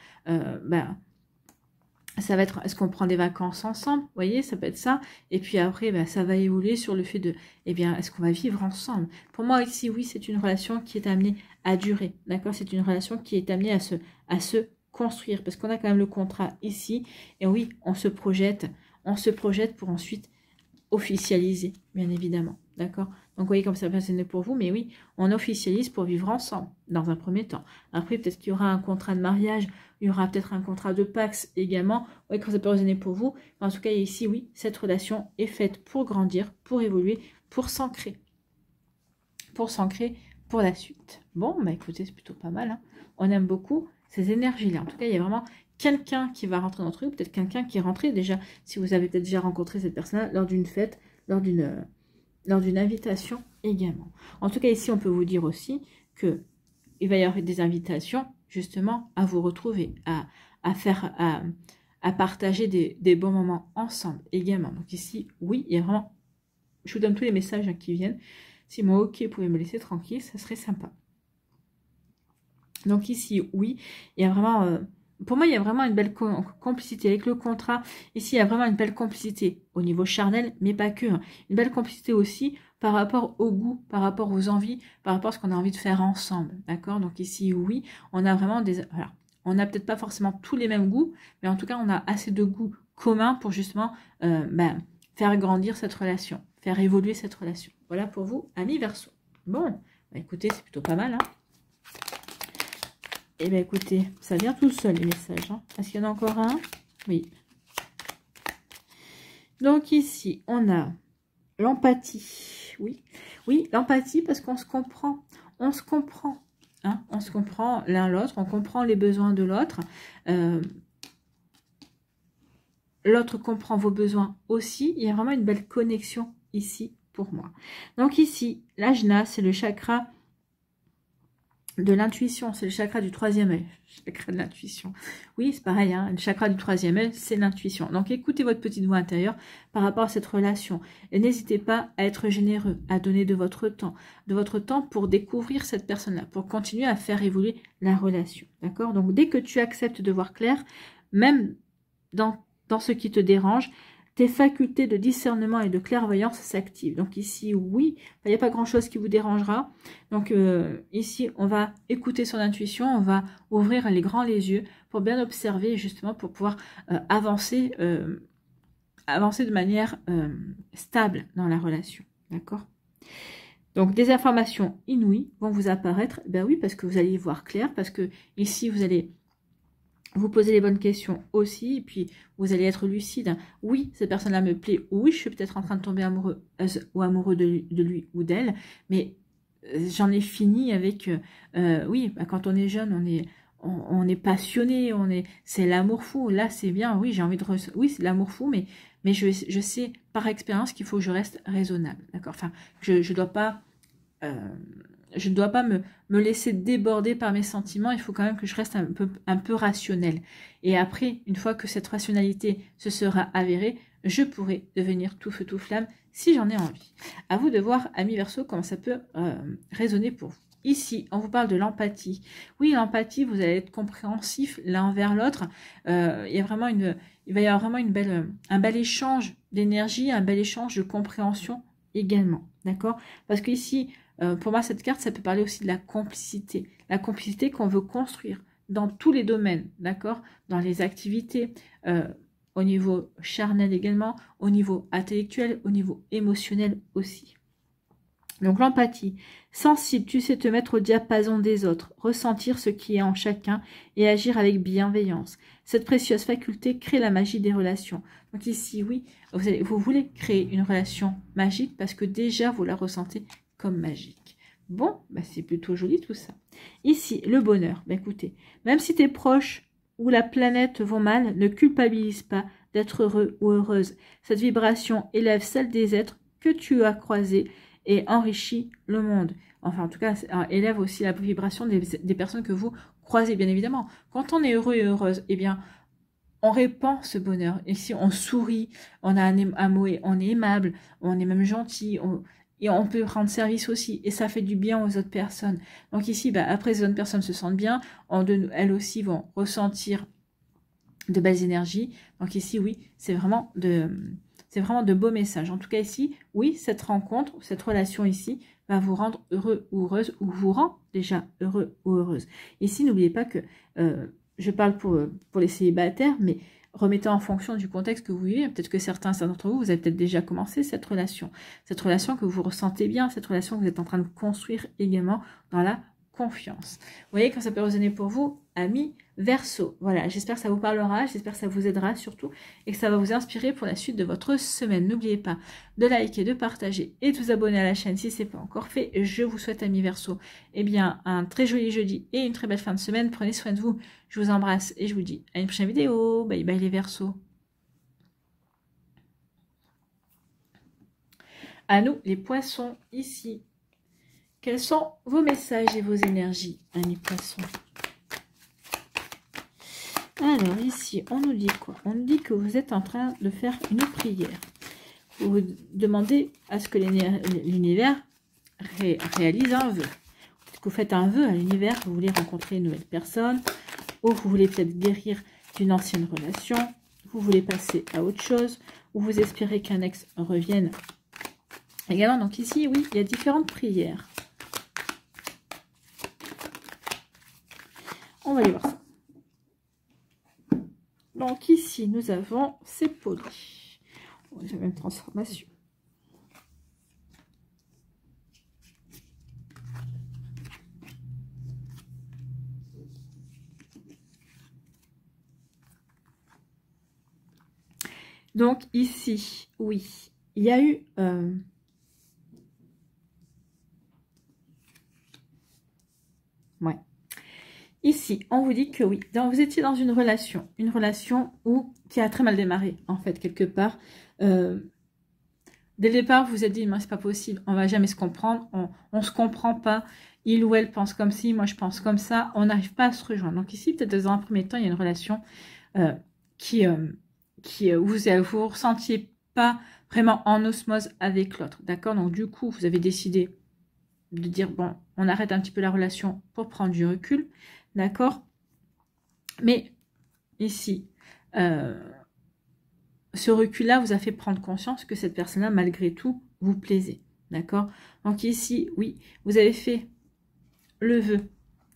est-ce qu'on prend des vacances ensemble? Vous voyez, ça peut être ça. Et puis après, ça va évoluer sur le fait de, est-ce qu'on va vivre ensemble? Pour moi, ici, oui, c'est une relation qui est amenée à durer. D'accord? C'est une relation qui est amenée à se construire. Parce qu'on a quand même le contrat ici. Et oui, on se projette pour ensuite officialiser, bien évidemment. D'accord? Donc, vous voyez comme ça va sonner pour vous. Mais oui, on officialise pour vivre ensemble, dans un premier temps. Après, peut-être qu'il y aura un contrat de mariage, il y aura peut-être un contrat de Pax également. Vous voyez comme ça peut résonner pour vous. Mais en tout cas, ici, oui, cette relation est faite pour grandir, pour évoluer, pour s'ancrer. Pour la suite. Bon, écoutez, c'est plutôt pas mal. Hein. On aime beaucoup ces énergies-là. En tout cas, il y a vraiment quelqu'un qui va rentrer dans notre vie, peut-être quelqu'un qui est rentré déjà, si vous avez peut-être déjà rencontré cette personne-là lors d'une fête, lors d'une invitation également. En tout cas, ici, on peut vous dire aussi que il va y avoir des invitations, justement, à vous retrouver, à partager des bons moments ensemble également. Donc ici, oui, il y a vraiment, je vous donne tous les messages qui viennent. Si moi, ok, vous pouvez me laisser tranquille, ça serait sympa. Donc ici, oui, il y a vraiment, pour moi, il y a vraiment une belle complicité avec le contrat. Ici, il y a vraiment une belle complicité au niveau charnel, mais pas que. Hein. Une belle complicité aussi par rapport au goût, par rapport aux envies, par rapport à ce qu'on a envie de faire ensemble. D'accord? Donc ici, oui, on a vraiment des... Voilà. On n'a peut-être pas forcément tous les mêmes goûts, mais en tout cas, on a assez de goûts communs pour justement faire grandir cette relation, faire évoluer cette relation. Voilà pour vous, amis Verseau. Bon, écoutez, c'est plutôt pas mal, hein. Eh bien, écoutez, ça vient tout seul, les messages. Hein. Est-ce qu'il y en a encore un? Oui. Donc, ici, on a l'empathie. Oui, oui, l'empathie parce qu'on se comprend. On se comprend. Hein. On se comprend l'un l'autre. On comprend les besoins de l'autre. L'autre comprend vos besoins aussi. Il y a vraiment une belle connexion ici pour moi. Donc, ici, l'ajna, c'est le chakra de l'intuition, c'est le chakra du troisième œil. Chakra de l'intuition. Oui, c'est pareil, hein, le chakra du troisième œil, c'est l'intuition. Donc, écoutez votre petite voix intérieure par rapport à cette relation. Et n'hésitez pas à être généreux, à donner de votre temps pour découvrir cette personne-là, pour continuer à faire évoluer la relation. D'accord? Donc, dès que tu acceptes de voir clair, même dans ce qui te dérange, tes facultés de discernement et de clairvoyance s'activent. Donc ici, oui, il n'y a pas grand-chose qui vous dérangera. Donc ici, on va écouter son intuition, on va ouvrir les yeux pour bien observer, justement, pour pouvoir avancer de manière stable dans la relation. D'accord? Donc, des informations inouïes vont vous apparaître. Ben oui, parce que vous allez y voir clair, parce que ici, vous allez vous posez les bonnes questions aussi, et puis vous allez être lucide. Oui, cette personne-là me plaît, oui, je suis peut-être en train de tomber amoureux ou amoureux de lui ou d'elle, mais j'en ai fini avec... oui, bah, quand on est jeune, on est passionné, c'est l'amour fou. Là, c'est bien, oui, j'ai envie de... Oui, c'est l'amour fou, mais je sais par expérience qu'il faut que je reste raisonnable, d'accord? Enfin, je ne dois pas... je ne dois pas me laisser déborder par mes sentiments, il faut quand même que je reste un peu rationnelle. Et après, une fois que cette rationalité se sera avérée, je pourrai devenir tout feu tout flamme si j'en ai envie. À vous de voir, amis Verseau, comment ça peut résonner pour vous. Ici, on vous parle de l'empathie. Oui, l'empathie, vous allez être compréhensif l'un envers l'autre. Il va y avoir vraiment un bel échange d'énergie, un bel échange de compréhension également. D'accord? Parce qu'ici, pour moi, cette carte, ça peut parler aussi de la complicité. La complicité qu'on veut construire dans tous les domaines, d'accord? Dans les activités, au niveau charnel également, au niveau intellectuel, au niveau émotionnel aussi. Donc l'empathie, sensible, tu sais te mettre au diapason des autres, ressentir ce qui est en chacun et agir avec bienveillance. Cette précieuse faculté crée la magie des relations. Donc ici, oui, vous voulez créer une relation magique parce que déjà vous la ressentez comme magique. Bon, bah c'est plutôt joli tout ça. Ici, le bonheur. Bah écoutez, même si tes proches ou la planète vont mal, ne culpabilise pas d'être heureux ou heureuse. Cette vibration élève celle des êtres que tu as croisés et enrichit le monde. Enfin, en tout cas, élève aussi la vibration des personnes que vous croisez, bien évidemment. Quand on est heureux et heureuse, eh bien, on répand ce bonheur. Et si on sourit, on a un mot, on est aimable, on est même gentil, et on peut rendre service aussi. Et ça fait du bien aux autres personnes. Donc ici, bah, après, les autres personnes se sentent bien, elles aussi vont ressentir de belles énergies. Donc ici, oui, c'est vraiment de beaux messages. En tout cas ici, oui, cette rencontre, cette relation ici va vous rendre heureux ou heureuse, ou vous rend déjà heureux ou heureuse. Ici, n'oubliez pas que je parle pour les célibataires, mais remettez en fonction du contexte que vous vivez. Peut-être que certains d'entre vous, vous avez peut-être déjà commencé cette relation que vous ressentez bien, cette relation que vous êtes en train de construire également dans la confiance. Vous voyez quand ça peut résonner pour vous, amis Verseau. Voilà, j'espère que ça vous parlera, j'espère que ça vous aidera surtout et que ça va vous inspirer pour la suite de votre semaine. N'oubliez pas de liker, de partager et de vous abonner à la chaîne si ce n'est pas encore fait. Je vous souhaite, amis Verseau, eh bien, un très joli jeudi et une très belle fin de semaine. Prenez soin de vous, je vous embrasse et je vous dis à une prochaine vidéo. Bye bye les Verseaux. À nous, les poissons, ici. Quels sont vos messages et vos énergies, amis poissons? Alors ici, on nous dit quoi? On nous dit que vous êtes en train de faire une prière. Vous vous demandez à ce que l'univers réalise un vœu. Que vous faites un vœu à l'univers, vous voulez rencontrer une nouvelle personne, ou vous voulez peut-être guérir d'une ancienne relation, vous voulez passer à autre chose, ou vous espérez qu'un ex revienne. Également, donc ici, oui, il y a différentes prières. On va aller voir ça. Donc ici, nous avons c'est poli. On a la même transformation. Donc ici, oui, il y a eu... ouais. Ici, on vous dit que oui, vous étiez dans une relation qui a très mal démarré, en fait, quelque part. Dès le départ, vous vous êtes dit, moi, c'est pas possible, on va jamais se comprendre, on se comprend pas, il ou elle pense comme ci, moi je pense comme ça, on n'arrive pas à se rejoindre. Donc ici, peut-être dans un premier temps, il y a une relation où vous ressentiez pas vraiment en osmose avec l'autre, d'accord? Donc du coup, vous avez décidé de dire, bon, on arrête un petit peu la relation pour prendre du recul, d'accord? Mais ici, ce recul-là vous a fait prendre conscience que cette personne-là, malgré tout, vous plaisait, d'accord? Donc ici, oui, vous avez fait le vœu,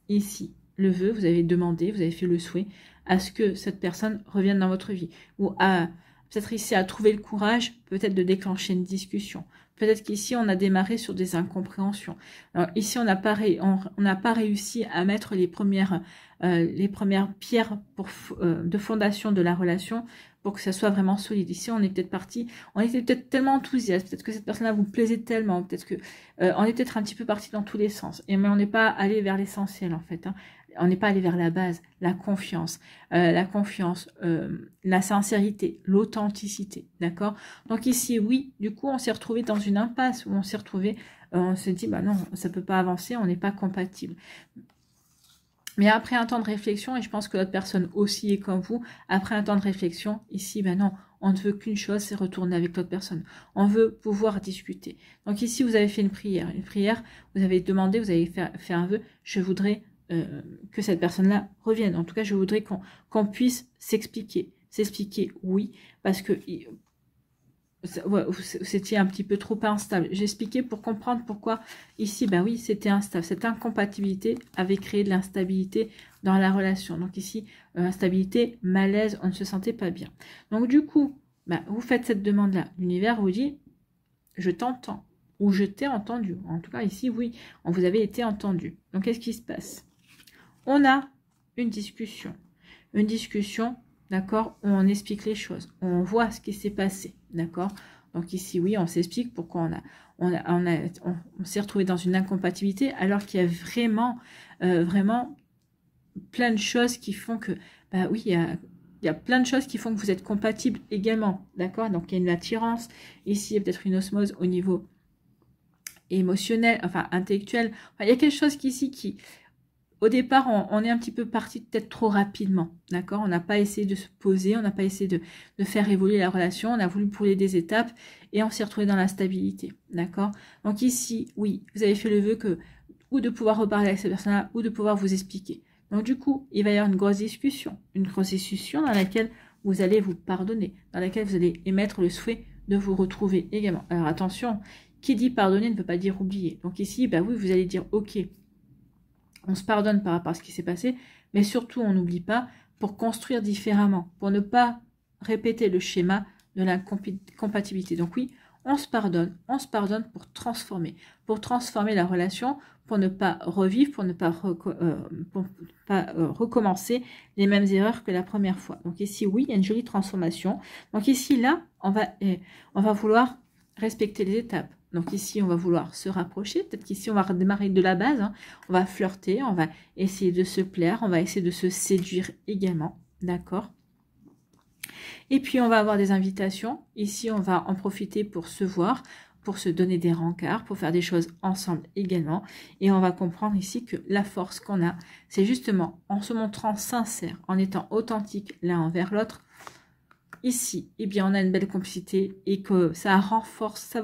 ici, le vœu, vous avez demandé, vous avez fait le souhait à ce que cette personne revienne dans votre vie, ou à peut-être ici à trouver le courage, peut-être de déclencher une discussion. Peut-être qu'ici, on a démarré sur des incompréhensions. Alors, ici, on n'a pas réussi à mettre les premières pierres de fondation de la relation pour que ça soit vraiment solide. Ici, on est peut-être parti, on était peut-être tellement enthousiaste, peut-être que cette personne-là vous plaisait tellement, peut-être que on est peut-être un petit peu parti dans tous les sens. Mais on n'est pas allé vers l'essentiel, en fait. Hein. On n'est pas allé vers la base, la confiance, la sincérité, l'authenticité, d'accord? Donc ici, oui, du coup, on s'est retrouvé dans une impasse où on s'est retrouvé, on s'est dit, bah non, ça peut pas avancer, on n'est pas compatible. Mais après un temps de réflexion, et je pense que l'autre personne aussi est comme vous, après un temps de réflexion, ici, ben non, on ne veut qu'une chose, c'est retourner avec l'autre personne. On veut pouvoir discuter. Donc ici, vous avez fait une prière. Une prière, vous avez demandé, vous avez fait un vœu, je voudrais que cette personne-là revienne. En tout cas, je voudrais qu'on puisse s'expliquer. S'expliquer, oui, parce que c'était un petit peu trop instable. J'ai expliqué pour comprendre pourquoi ici, ben oui, c'était instable. Cette incompatibilité avait créé de l'instabilité dans la relation. Donc ici, instabilité, malaise, on ne se sentait pas bien. Donc du coup, ben, vous faites cette demande-là. L'univers vous dit, je t'entends, ou je t'ai entendu. En tout cas, ici, oui, vous avez été entendu. Donc qu'est-ce qui se passe? On a une discussion. Une discussion, d'accord, où on explique les choses. On voit ce qui s'est passé, d'accord. Donc ici, oui, on s'explique pourquoi on s'est retrouvé dans une incompatibilité alors qu'il y a vraiment, vraiment plein de choses qui font que, bah oui, il y a plein de choses qui font que vous êtes compatibles également, d'accord. Donc il y a une attirance. Ici, il y a peut-être une osmose au niveau émotionnel, enfin intellectuel. Enfin, il y a quelque chose ici qui... Au départ, on est un petit peu parti peut-être trop rapidement, d'accord? On n'a pas essayé de se poser, on n'a pas essayé de faire évoluer la relation, on a voulu brûler des étapes et on s'est retrouvé dans l'instabilité, d'accord? Donc ici, oui, vous avez fait le vœu ou de pouvoir reparler avec cette personne-là ou de pouvoir vous expliquer. Donc du coup, il va y avoir une grosse discussion dans laquelle vous allez vous pardonner, dans laquelle vous allez émettre le souhait de vous retrouver également. Alors attention, qui dit pardonner ne veut pas dire oublier. Donc ici, bah oui, vous allez dire ok. On se pardonne par rapport à ce qui s'est passé, mais surtout, on n'oublie pas pour construire différemment, pour ne pas répéter le schéma de la compatibilité. Donc oui, on se pardonne pour transformer la relation, pour ne pas revivre, pour ne pas, recommencer les mêmes erreurs que la première fois. Donc ici, oui, il y a une jolie transformation. Donc ici, là, on va vouloir respecter les étapes. Donc ici, on va vouloir se rapprocher. Peut-être qu'ici, on va redémarrer de la base. Hein. On va flirter, on va essayer de se plaire, on va essayer de se séduire également. D'accord? Et puis, on va avoir des invitations. Ici, on va en profiter pour se voir, pour se donner des rencarts, pour faire des choses ensemble également. Et on va comprendre ici que la force qu'on a, c'est justement en se montrant sincère, en étant authentique l'un envers l'autre. Ici, eh bien, on a une belle complicité et que ça va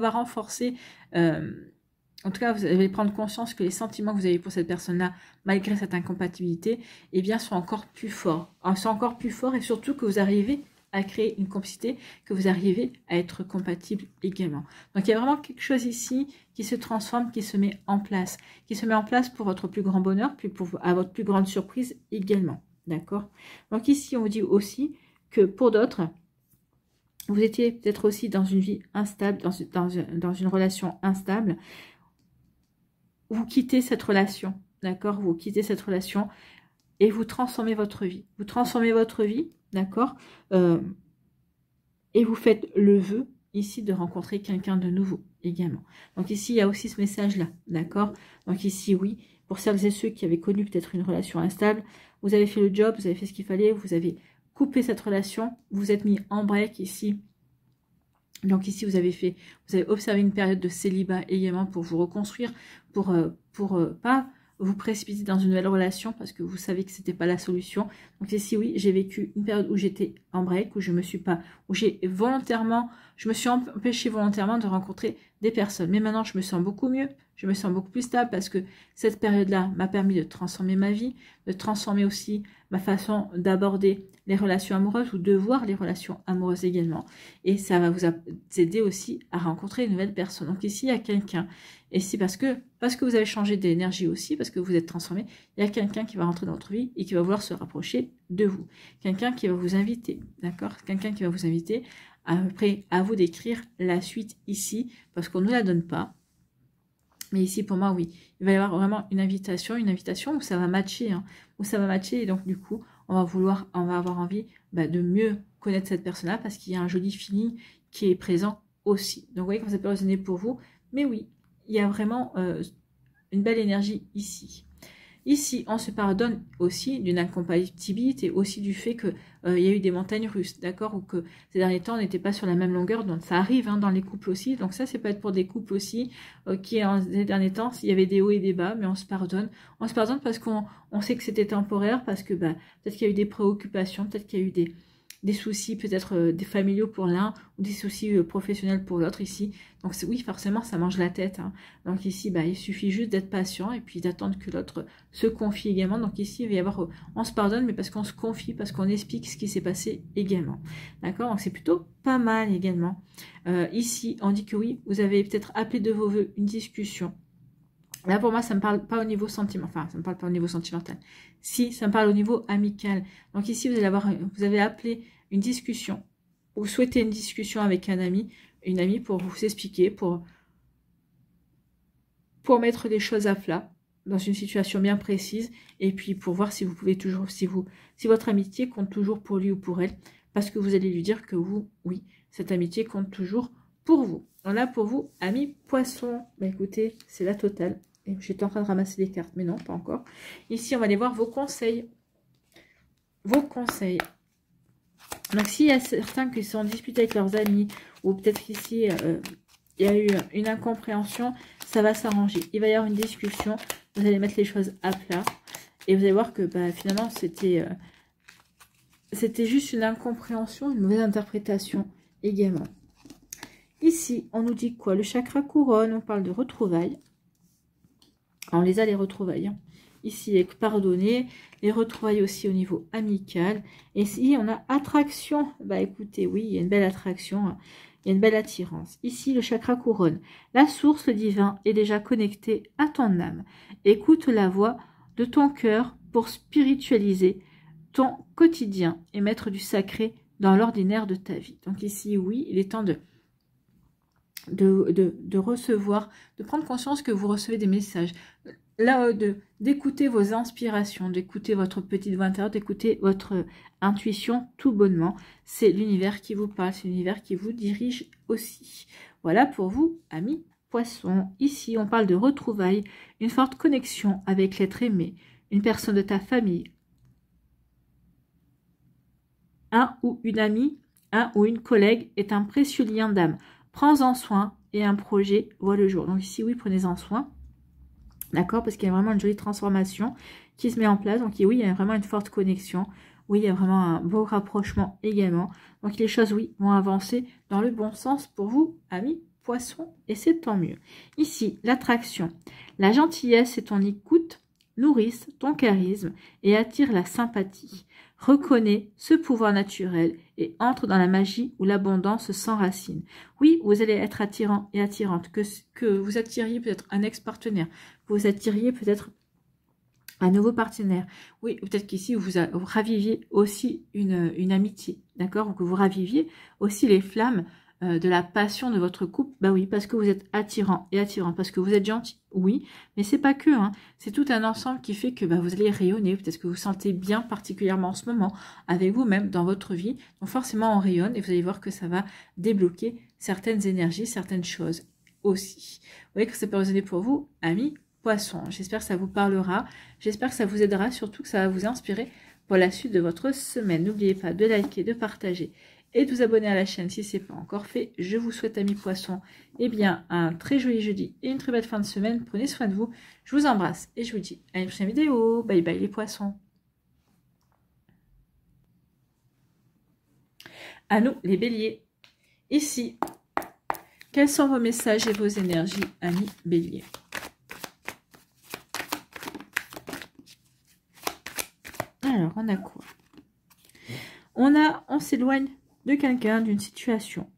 renforcer, en tout cas, vous allez prendre conscience que les sentiments que vous avez pour cette personne-là, malgré cette incompatibilité, eh bien, sont encore plus forts. Sont encore plus forts et surtout que vous arrivez à créer une complicité, que vous arrivez à être compatible également. Donc, il y a vraiment quelque chose ici qui se transforme, qui se met en place pour votre plus grand bonheur, puis à votre plus grande surprise également. D'accord? Donc, ici, on vous dit aussi que pour d'autres, vous étiez peut-être aussi dans une vie instable, dans une relation instable. Vous quittez cette relation, d'accord? Vous quittez cette relation et vous transformez votre vie. Vous transformez votre vie, d'accord? Et vous faites le vœu ici de rencontrer quelqu'un de nouveau également. Donc ici, il y a aussi ce message-là, d'accord? Donc ici, oui, pour celles et ceux qui avaient connu peut-être une relation instable, vous avez fait le job, vous avez fait ce qu'il fallait, vous avez coupé cette relation, vous êtes mis en break ici. Donc ici, vous avez observé une période de célibat également pour vous reconstruire, pour pas vous précipiter dans une nouvelle relation parce que vous savez que c'était pas la solution. Donc ici, oui, j'ai vécu une période où j'étais en break, où je me suis empêchée volontairement de rencontrer des personnes. Mais maintenant, je me sens beaucoup mieux, je me sens beaucoup plus stable parce que cette période-là m'a permis de transformer ma vie, de transformer aussi ma façon d'aborder les relations amoureuses ou de voir les relations amoureuses également. Et ça va vous aider aussi à rencontrer une nouvelle personne. Donc ici, il y a quelqu'un. Et c'est parce que vous avez changé d'énergie aussi, parce que vous êtes transformé, il y a quelqu'un qui va rentrer dans votre vie et qui va vouloir se rapprocher de vous. Quelqu'un qui va vous inviter, d'accord? Quelqu'un qui va vous inviter Après, à vous d'écrire la suite ici, parce qu'on ne nous la donne pas. Mais ici, pour moi, oui, il va y avoir vraiment une invitation où ça va matcher, hein, où ça va matcher. Et donc, du coup, on va avoir envie de mieux connaître cette personne-là parce qu'il y a un joli feeling qui est présent aussi. Donc, vous voyez quand ça peut résonner pour vous. Mais oui, il y a vraiment une belle énergie ici. Ici, on se pardonne aussi d'une incompatibilité, aussi du fait qu'il y a eu des montagnes russes, d'accord, ou que ces derniers temps, on n'était pas sur la même longueur, donc ça arrive hein, dans les couples aussi, donc ça peut être pour des couples aussi, qui ces derniers temps, il y avait des hauts et des bas, mais on se pardonne parce qu'on sait que c'était temporaire, parce que peut-être qu'il y a eu des préoccupations, peut-être qu'il y a eu des soucis peut-être des familiaux pour l'un ou des soucis professionnels pour l'autre ici. Donc oui, forcément, ça mange la tête. Hein. Donc ici, il suffit juste d'être patient et puis d'attendre que l'autre se confie également. Donc ici, il va y avoir, on se pardonne, mais parce qu'on se confie, parce qu'on explique ce qui s'est passé également. D'accord. Donc c'est plutôt pas mal également. Ici, on dit que oui, vous avez peut-être appelé de vos voeux une discussion. Là, pour moi, ça ne me parle pas au niveau sentimental. Enfin, ça ne me parle pas au niveau sentimental. Si, ça me parle au niveau amical. Donc ici, vous avez appelé une discussion. Vous souhaitez une discussion avec un ami, une amie pour vous expliquer, pour mettre les choses à plat dans une situation bien précise. Et puis, pour voir si vous pouvez toujours, si votre amitié compte toujours pour lui ou pour elle. Parce que vous allez lui dire que oui, cette amitié compte toujours pour vous. On a pour vous, ami poisson. Écoutez, c'est la totale. J'étais en train de ramasser des cartes, mais non, pas encore. Ici, on va aller voir vos conseils. Vos conseils. Donc, s'il y a certains qui sont disputés avec leurs amis, ou peut-être qu'ici, il y a eu une incompréhension, ça va s'arranger. Il va y avoir une discussion, vous allez mettre les choses à plat. Et vous allez voir que finalement, c'était juste une incompréhension, une mauvaise interprétation également. Ici, on nous dit quoi? Le chakra couronne, on parle de retrouvailles. On les a, les retrouvailles. Hein. Ici, avec pardonner, les retrouvailles aussi au niveau amical. Et ici, on a attraction. Écoutez, oui, il y a une belle attraction. Hein. Il y a une belle attirance. Ici, le chakra couronne. La source, le divin, est déjà connectée à ton âme. Écoute la voix de ton cœur pour spiritualiser ton quotidien et mettre du sacré dans l'ordinaire de ta vie. Donc ici, oui, il est temps de recevoir, de prendre conscience que vous recevez des messages. Là, d'écouter vos inspirations, d'écouter votre petite voix intérieure, d'écouter votre intuition tout bonnement. C'est l'univers qui vous parle, c'est l'univers qui vous dirige aussi. Voilà pour vous, amis poissons. Ici, on parle de retrouvailles, une forte connexion avec l'être aimé, une personne de ta famille, un ou une amie, un ou une collègue est un précieux lien d'âme. Prends-en soin et un projet voit le jour. Donc ici, oui, prenez-en soin. D'accord? Parce qu'il y a vraiment une jolie transformation qui se met en place. Donc oui, il y a vraiment une forte connexion. Oui, il y a vraiment un beau rapprochement également. Donc les choses, oui, vont avancer dans le bon sens pour vous, amis poissons. Et c'est tant mieux. Ici, l'attraction. La gentillesse et ton écoute nourrissent ton charisme et attirent la sympathie. Reconnais ce pouvoir naturel et entre dans la magie où l'abondance s'enracine. Oui, vous allez être attirant et attirante, que vous attiriez peut-être un ex-partenaire, que vous attiriez peut-être un nouveau partenaire. Oui, peut-être qu'ici, vous raviviez aussi une amitié, d'accord? Ou que vous raviviez aussi les flammes de la passion de votre couple. Oui, parce que vous êtes attirant et attirant, parce que vous êtes gentil, oui, mais c'est pas que, hein. C'est tout un ensemble qui fait que vous allez rayonner, peut-être que vous vous sentez bien particulièrement en ce moment avec vous-même dans votre vie, donc forcément on rayonne et vous allez voir que ça va débloquer certaines énergies, certaines choses aussi. Vous voyez que ça peut résonner pour vous, amis poissons. J'espère que ça vous parlera, j'espère que ça vous aidera, surtout que ça va vous inspirer pour la suite de votre semaine. N'oubliez pas de liker, de partager et de vous abonner à la chaîne si ce n'est pas encore fait. Je vous souhaite, amis poissons, un très joli jeudi et une très belle fin de semaine. Prenez soin de vous. Je vous embrasse et je vous dis à une prochaine vidéo. Bye bye les poissons. À nous les béliers. Ici, quels sont vos messages et vos énergies, amis béliers? Alors, on a quoi? On s'éloigne de quelqu'un, d'une situation,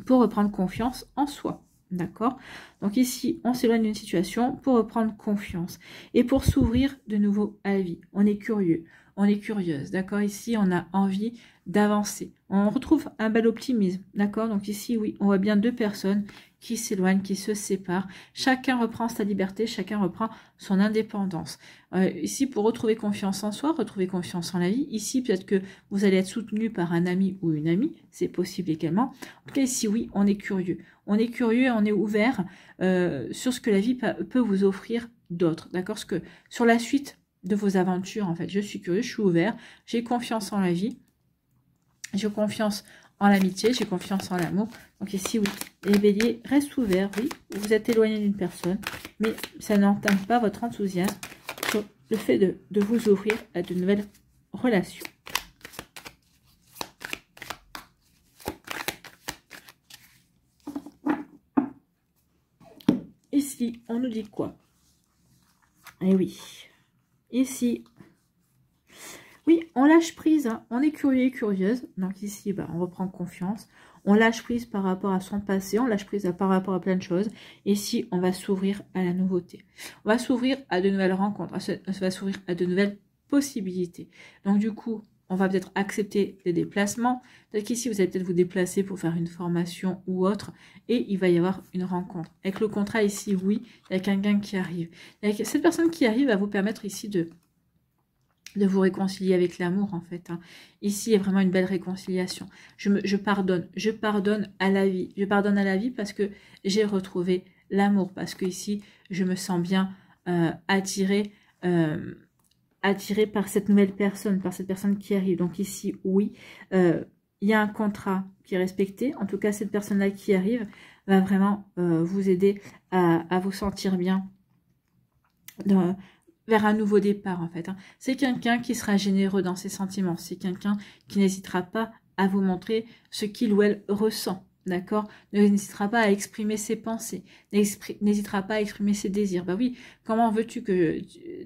pour reprendre confiance en soi. D'accord? Donc ici, on s'éloigne d'une situation pour reprendre confiance et pour s'ouvrir de nouveau à la vie. On est curieux, on est curieuse, d'accord? Ici, on a envie d'avancer. On retrouve un bel optimisme, d'accord? Donc ici, oui, on voit bien deux personnes qui s'éloignent, qui se séparent. Chacun reprend sa liberté, chacun reprend son indépendance. Ici, pour retrouver confiance en soi, retrouver confiance en la vie, ici, peut-être que vous allez être soutenu par un ami ou une amie, c'est possible également. En tout cas, ici, oui, on est curieux. On est curieux et on est ouvert sur ce que la vie peut vous offrir d'autre, d'accord? Sur la suite de vos aventures, en fait, je suis curieux, je suis ouvert, j'ai confiance en la vie, j'ai confiance en l'amitié, j'ai confiance en l'amour. Donc ici, oui, les béliers restent ouverts, oui, vous êtes éloigné d'une personne, mais ça n'entame pas votre enthousiasme sur le fait de vous ouvrir à de nouvelles relations. Ici, on nous dit quoi? Eh oui, ici, oui, on lâche prise, hein. On est curieux et curieuse. Donc ici, bah, on reprend confiance. On lâche prise par rapport à son passé, on lâche prise par rapport à plein de choses. Ici, on va s'ouvrir à la nouveauté. On va s'ouvrir à de nouvelles rencontres, on va s'ouvrir à de nouvelles possibilités. Donc du coup, on va peut-être accepter des déplacements. Peut-être qu'ici, vous allez peut-être vous déplacer pour faire une formation ou autre. Et il va y avoir une rencontre. Avec le contrat ici, oui, il y a quelqu'un qui arrive. Cette personne qui arrive va vous permettre ici de vous réconcilier avec l'amour, en fait. Hein. Ici, il y a vraiment une belle réconciliation. Je pardonne à la vie. Je pardonne à la vie parce que j'ai retrouvé l'amour. Parce que ici, je me sens bien attirée par cette nouvelle personne, par cette personne qui arrive. Donc ici, oui, il y a un contrat qui est respecté. En tout cas, cette personne-là qui arrive va vraiment vous aider à vous sentir bien vers un nouveau départ, en fait. Hein. C'est quelqu'un qui sera généreux dans ses sentiments. C'est quelqu'un qui n'hésitera pas à vous montrer ce qu'il ou elle ressent. D'accord? N'hésitera pas à exprimer ses pensées. N'hésitera pas à exprimer ses désirs. Bah oui, comment veux-tu que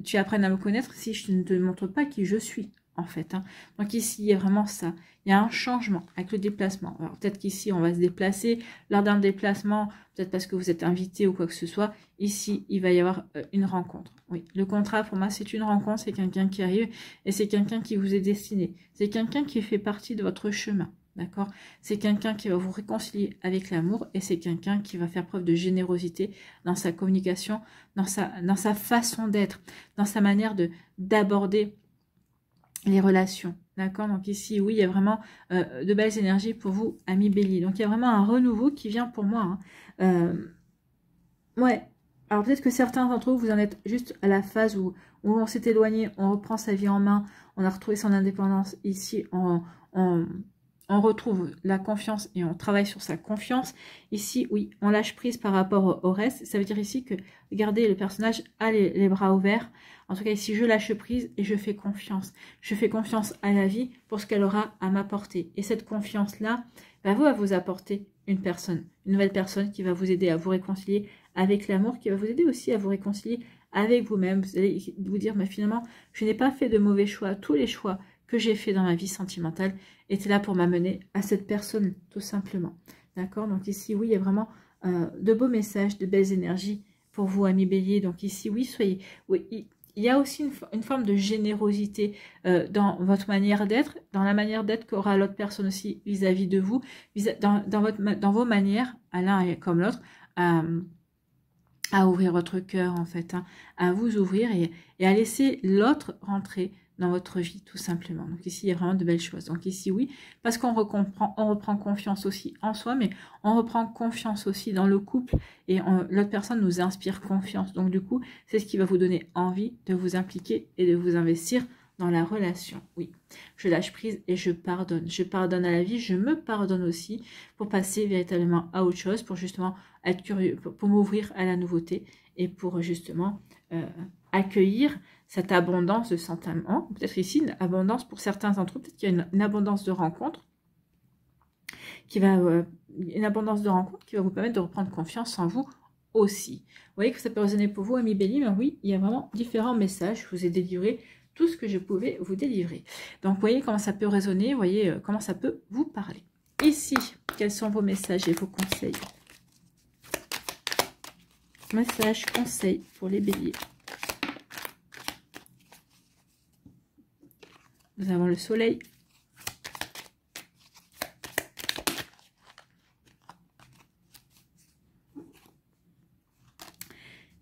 tu apprennes à me connaître si je ne te montre pas qui je suis, en fait. Hein. Donc ici, il y a vraiment ça. Il y a un changement avec le déplacement. Alors peut-être qu'ici, on va se déplacer. Lors d'un déplacement, peut-être parce que vous êtes invité ou quoi que ce soit, ici, il va y avoir une rencontre. Oui, le contrat, pour moi, c'est une rencontre. C'est quelqu'un qui arrive et c'est quelqu'un qui vous est destiné. C'est quelqu'un qui fait partie de votre chemin. D'accord? C'est quelqu'un qui va vous réconcilier avec l'amour et c'est quelqu'un qui va faire preuve de générosité dans sa communication, dans sa façon d'être, dans sa manière d'aborder les relations. D'accord? Donc ici, oui, il y a vraiment de belles énergies pour vous, amis Bélier. Donc il y a vraiment un renouveau qui vient pour moi. Hein. Ouais. Alors peut-être que certains d'entre vous, vous en êtes juste à la phase où on s'est éloigné, on reprend sa vie en main, on a retrouvé son indépendance. Ici, on retrouve la confiance et on travaille sur sa confiance. Ici, oui, on lâche prise par rapport au reste. Ça veut dire ici que, regardez, le personnage a les bras ouverts. En tout cas, ici, je lâche prise et je fais confiance. Je fais confiance à la vie pour ce qu'elle aura à m'apporter. Et cette confiance-là, va vous apporter une nouvelle personne qui va vous aider à vous réconcilier avec l'amour, qui va vous aider aussi à vous réconcilier avec vous-même. Vous allez vous dire, mais finalement, je n'ai pas fait de mauvais choix. Tous les choix que j'ai fait dans ma vie sentimentale étaient là pour m'amener à cette personne, tout simplement. D'accord? Donc ici, oui, il y a vraiment de beaux messages, de belles énergies pour vous, amis Bélier. Donc ici, oui, oui, il y a aussi une forme de générosité dans votre manière d'être, dans la manière d'être qu'aura l'autre personne aussi vis-à-vis de vous, dans vos manières, à l'un comme l'autre, à ouvrir votre cœur, en fait, hein, à vous ouvrir et à laisser l'autre rentrer dans votre vie, tout simplement. Donc ici, il y a vraiment de belles choses. Donc ici, oui, parce on reprend confiance aussi en soi, mais on reprend confiance aussi dans le couple et l'autre personne nous inspire confiance. Donc du coup, c'est ce qui va vous donner envie de vous impliquer et de vous investir dans la relation. Oui, je lâche prise et je pardonne. Je pardonne à la vie, je me pardonne aussi pour passer véritablement à autre chose, pour justement être curieux, pour m'ouvrir à la nouveauté et pour justement accueillir cette abondance de sentiments. Peut-être ici une abondance pour certains d'entre eux, peut-être qu'il y a une abondance de rencontres qui va vous permettre de reprendre confiance en vous aussi. Vous voyez que ça peut résonner pour vous, amis Bélier, mais oui, il y a vraiment différents messages. Je vous ai délivré tout ce que je pouvais vous délivrer. Donc, vous voyez comment ça peut résonner, vous voyez comment ça peut vous parler. Ici, quels sont vos messages et vos conseils? Messages, conseils pour les Béliers. nous avons le soleil.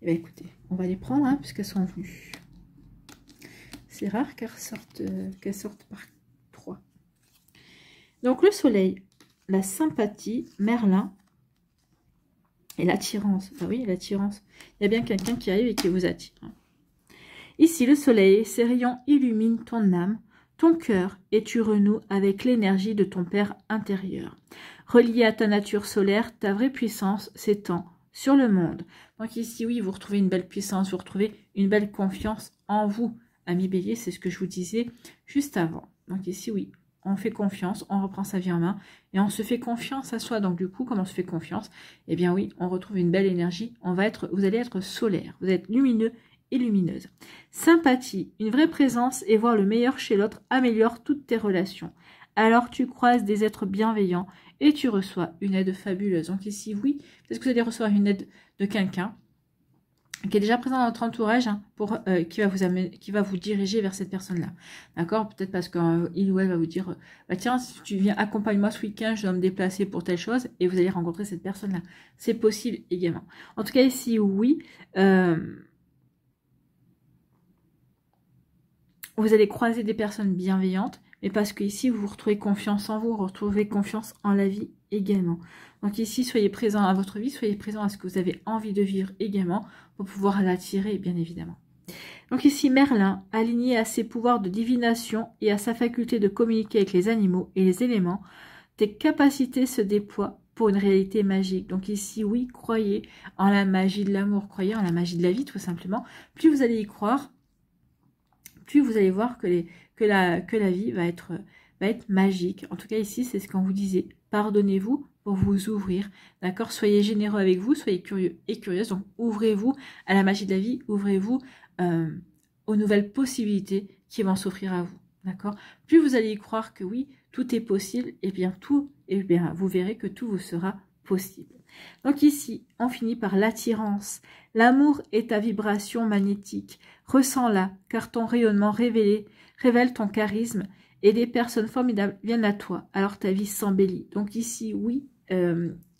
Eh bien, écoutez, on va les prendre hein, puisqu'elles sont venues. C'est rare qu'elles sortent par 3. Donc le soleil, la sympathie, Merlin et l'attirance. Ah oui, l'attirance. Il y a bien quelqu'un qui arrive et qui vous attire. Ici, le soleil, ses rayons illuminent ton âme, ton cœur, et tu renoues avec l'énergie de ton Père intérieur. Relié à ta nature solaire, ta vraie puissance s'étend sur le monde. Donc ici, oui, vous retrouvez une belle puissance, vous retrouvez une belle confiance en vous. Ami Bélier, c'est ce que je vous disais juste avant. Donc ici, oui, on fait confiance, on reprend sa vie en main et on se fait confiance à soi. Donc du coup, comment on se fait confiance? Eh bien oui, on retrouve une belle énergie. Vous allez être solaire, vous êtes lumineux et lumineuse. Sympathie, une vraie présence et voir le meilleur chez l'autre améliore toutes tes relations. Alors tu croises des êtres bienveillants et tu reçois une aide fabuleuse. Donc ici, oui, peut-être que vous allez recevoir une aide de quelqu'un qui est déjà présent dans votre entourage, hein, qui va vous diriger vers cette personne-là. D'accord? Peut-être parce qu'il ou elle va vous dire, bah, tiens, si tu viens, accompagne-moi ce week-end, je dois me déplacer pour telle chose, et vous allez rencontrer cette personne-là. C'est possible également. En tout cas, ici, oui, vous allez croiser des personnes bienveillantes, mais parce que ici, vous retrouvez confiance en vous, vous retrouvez confiance en la vie également. Donc ici, soyez présent à votre vie, soyez présent à ce que vous avez envie de vivre également, pour pouvoir l'attirer, bien évidemment. Donc ici, Merlin, aligné à ses pouvoirs de divination et à sa faculté de communiquer avec les animaux et les éléments, tes capacités se déploient pour une réalité magique. Donc ici, oui, croyez en la magie de l'amour, croyez en la magie de la vie, tout simplement. Plus vous allez y croire, plus vous allez voir que la vie va être magique. En tout cas, ici, c'est ce qu'on vous disait. Pardonnez-vous pour vous ouvrir. D'accord? Soyez généreux avec vous, soyez curieux et curieuse. Donc, ouvrez-vous à la magie de la vie, ouvrez-vous aux nouvelles possibilités qui vont s'offrir à vous. D'accord? Plus vous allez y croire que oui, tout est possible, et bien vous verrez que tout vous sera possible. Donc ici, on finit par l'attirance. L'amour est ta vibration magnétique. Ressens-la, car ton rayonnement révèle ton charisme et des personnes formidables viennent à toi. Alors ta vie s'embellit. Donc ici, oui,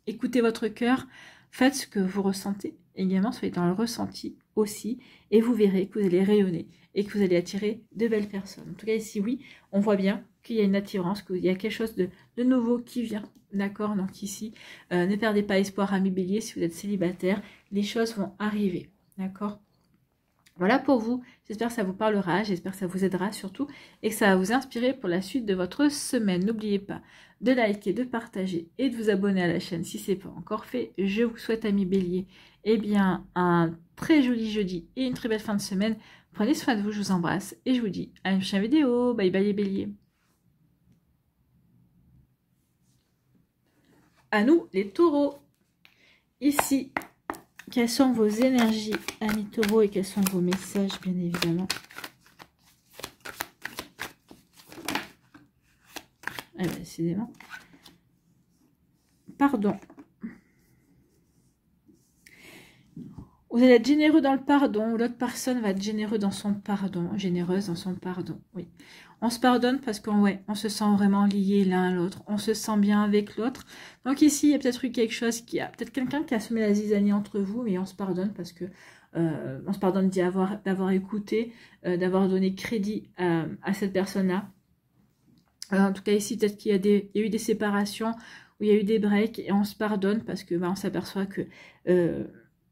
écoutez votre cœur, faites ce que vous ressentez. Également, soyez dans le ressenti aussi, et vous verrez que vous allez rayonner et que vous allez attirer de belles personnes. En tout cas, ici, oui, on voit bien qu'il y a une attirance, qu'il y a quelque chose de nouveau qui vient. D'accord? Donc ici, ne perdez pas espoir, amis Bélier, si vous êtes célibataire, les choses vont arriver. D'accord? Voilà pour vous, j'espère que ça vous parlera, j'espère que ça vous aidera surtout et que ça va vous inspirer pour la suite de votre semaine. N'oubliez pas de liker, de partager et de vous abonner à la chaîne si ce n'est pas encore fait. Je vous souhaite, amis Bélier, eh bien, un très joli jeudi et une très belle fin de semaine. Prenez soin de vous, je vous embrasse et je vous dis à une prochaine vidéo. Bye bye les Béliers. À nous les taureaux. Ici, quelles sont vos énergies, amis taureaux, et quels sont vos messages, bien évidemment. Ah ben, décidément. Pardon. Vous allez être généreux dans le pardon, ou l'autre personne va être généreuse dans son pardon, oui. On se pardonne parce qu'on on se sent vraiment liés l'un à l'autre, on se sent bien avec l'autre. Donc ici, il y a peut-être eu quelque chose peut-être quelqu'un qui a semé la zizanie entre vous, mais on se pardonne parce que on se pardonne d'avoir écouté, d'avoir donné crédit à cette personne-là. En tout cas, ici, peut-être qu'il y a eu des séparations, où il y a eu des breaks, et on se pardonne parce que on s'aperçoit que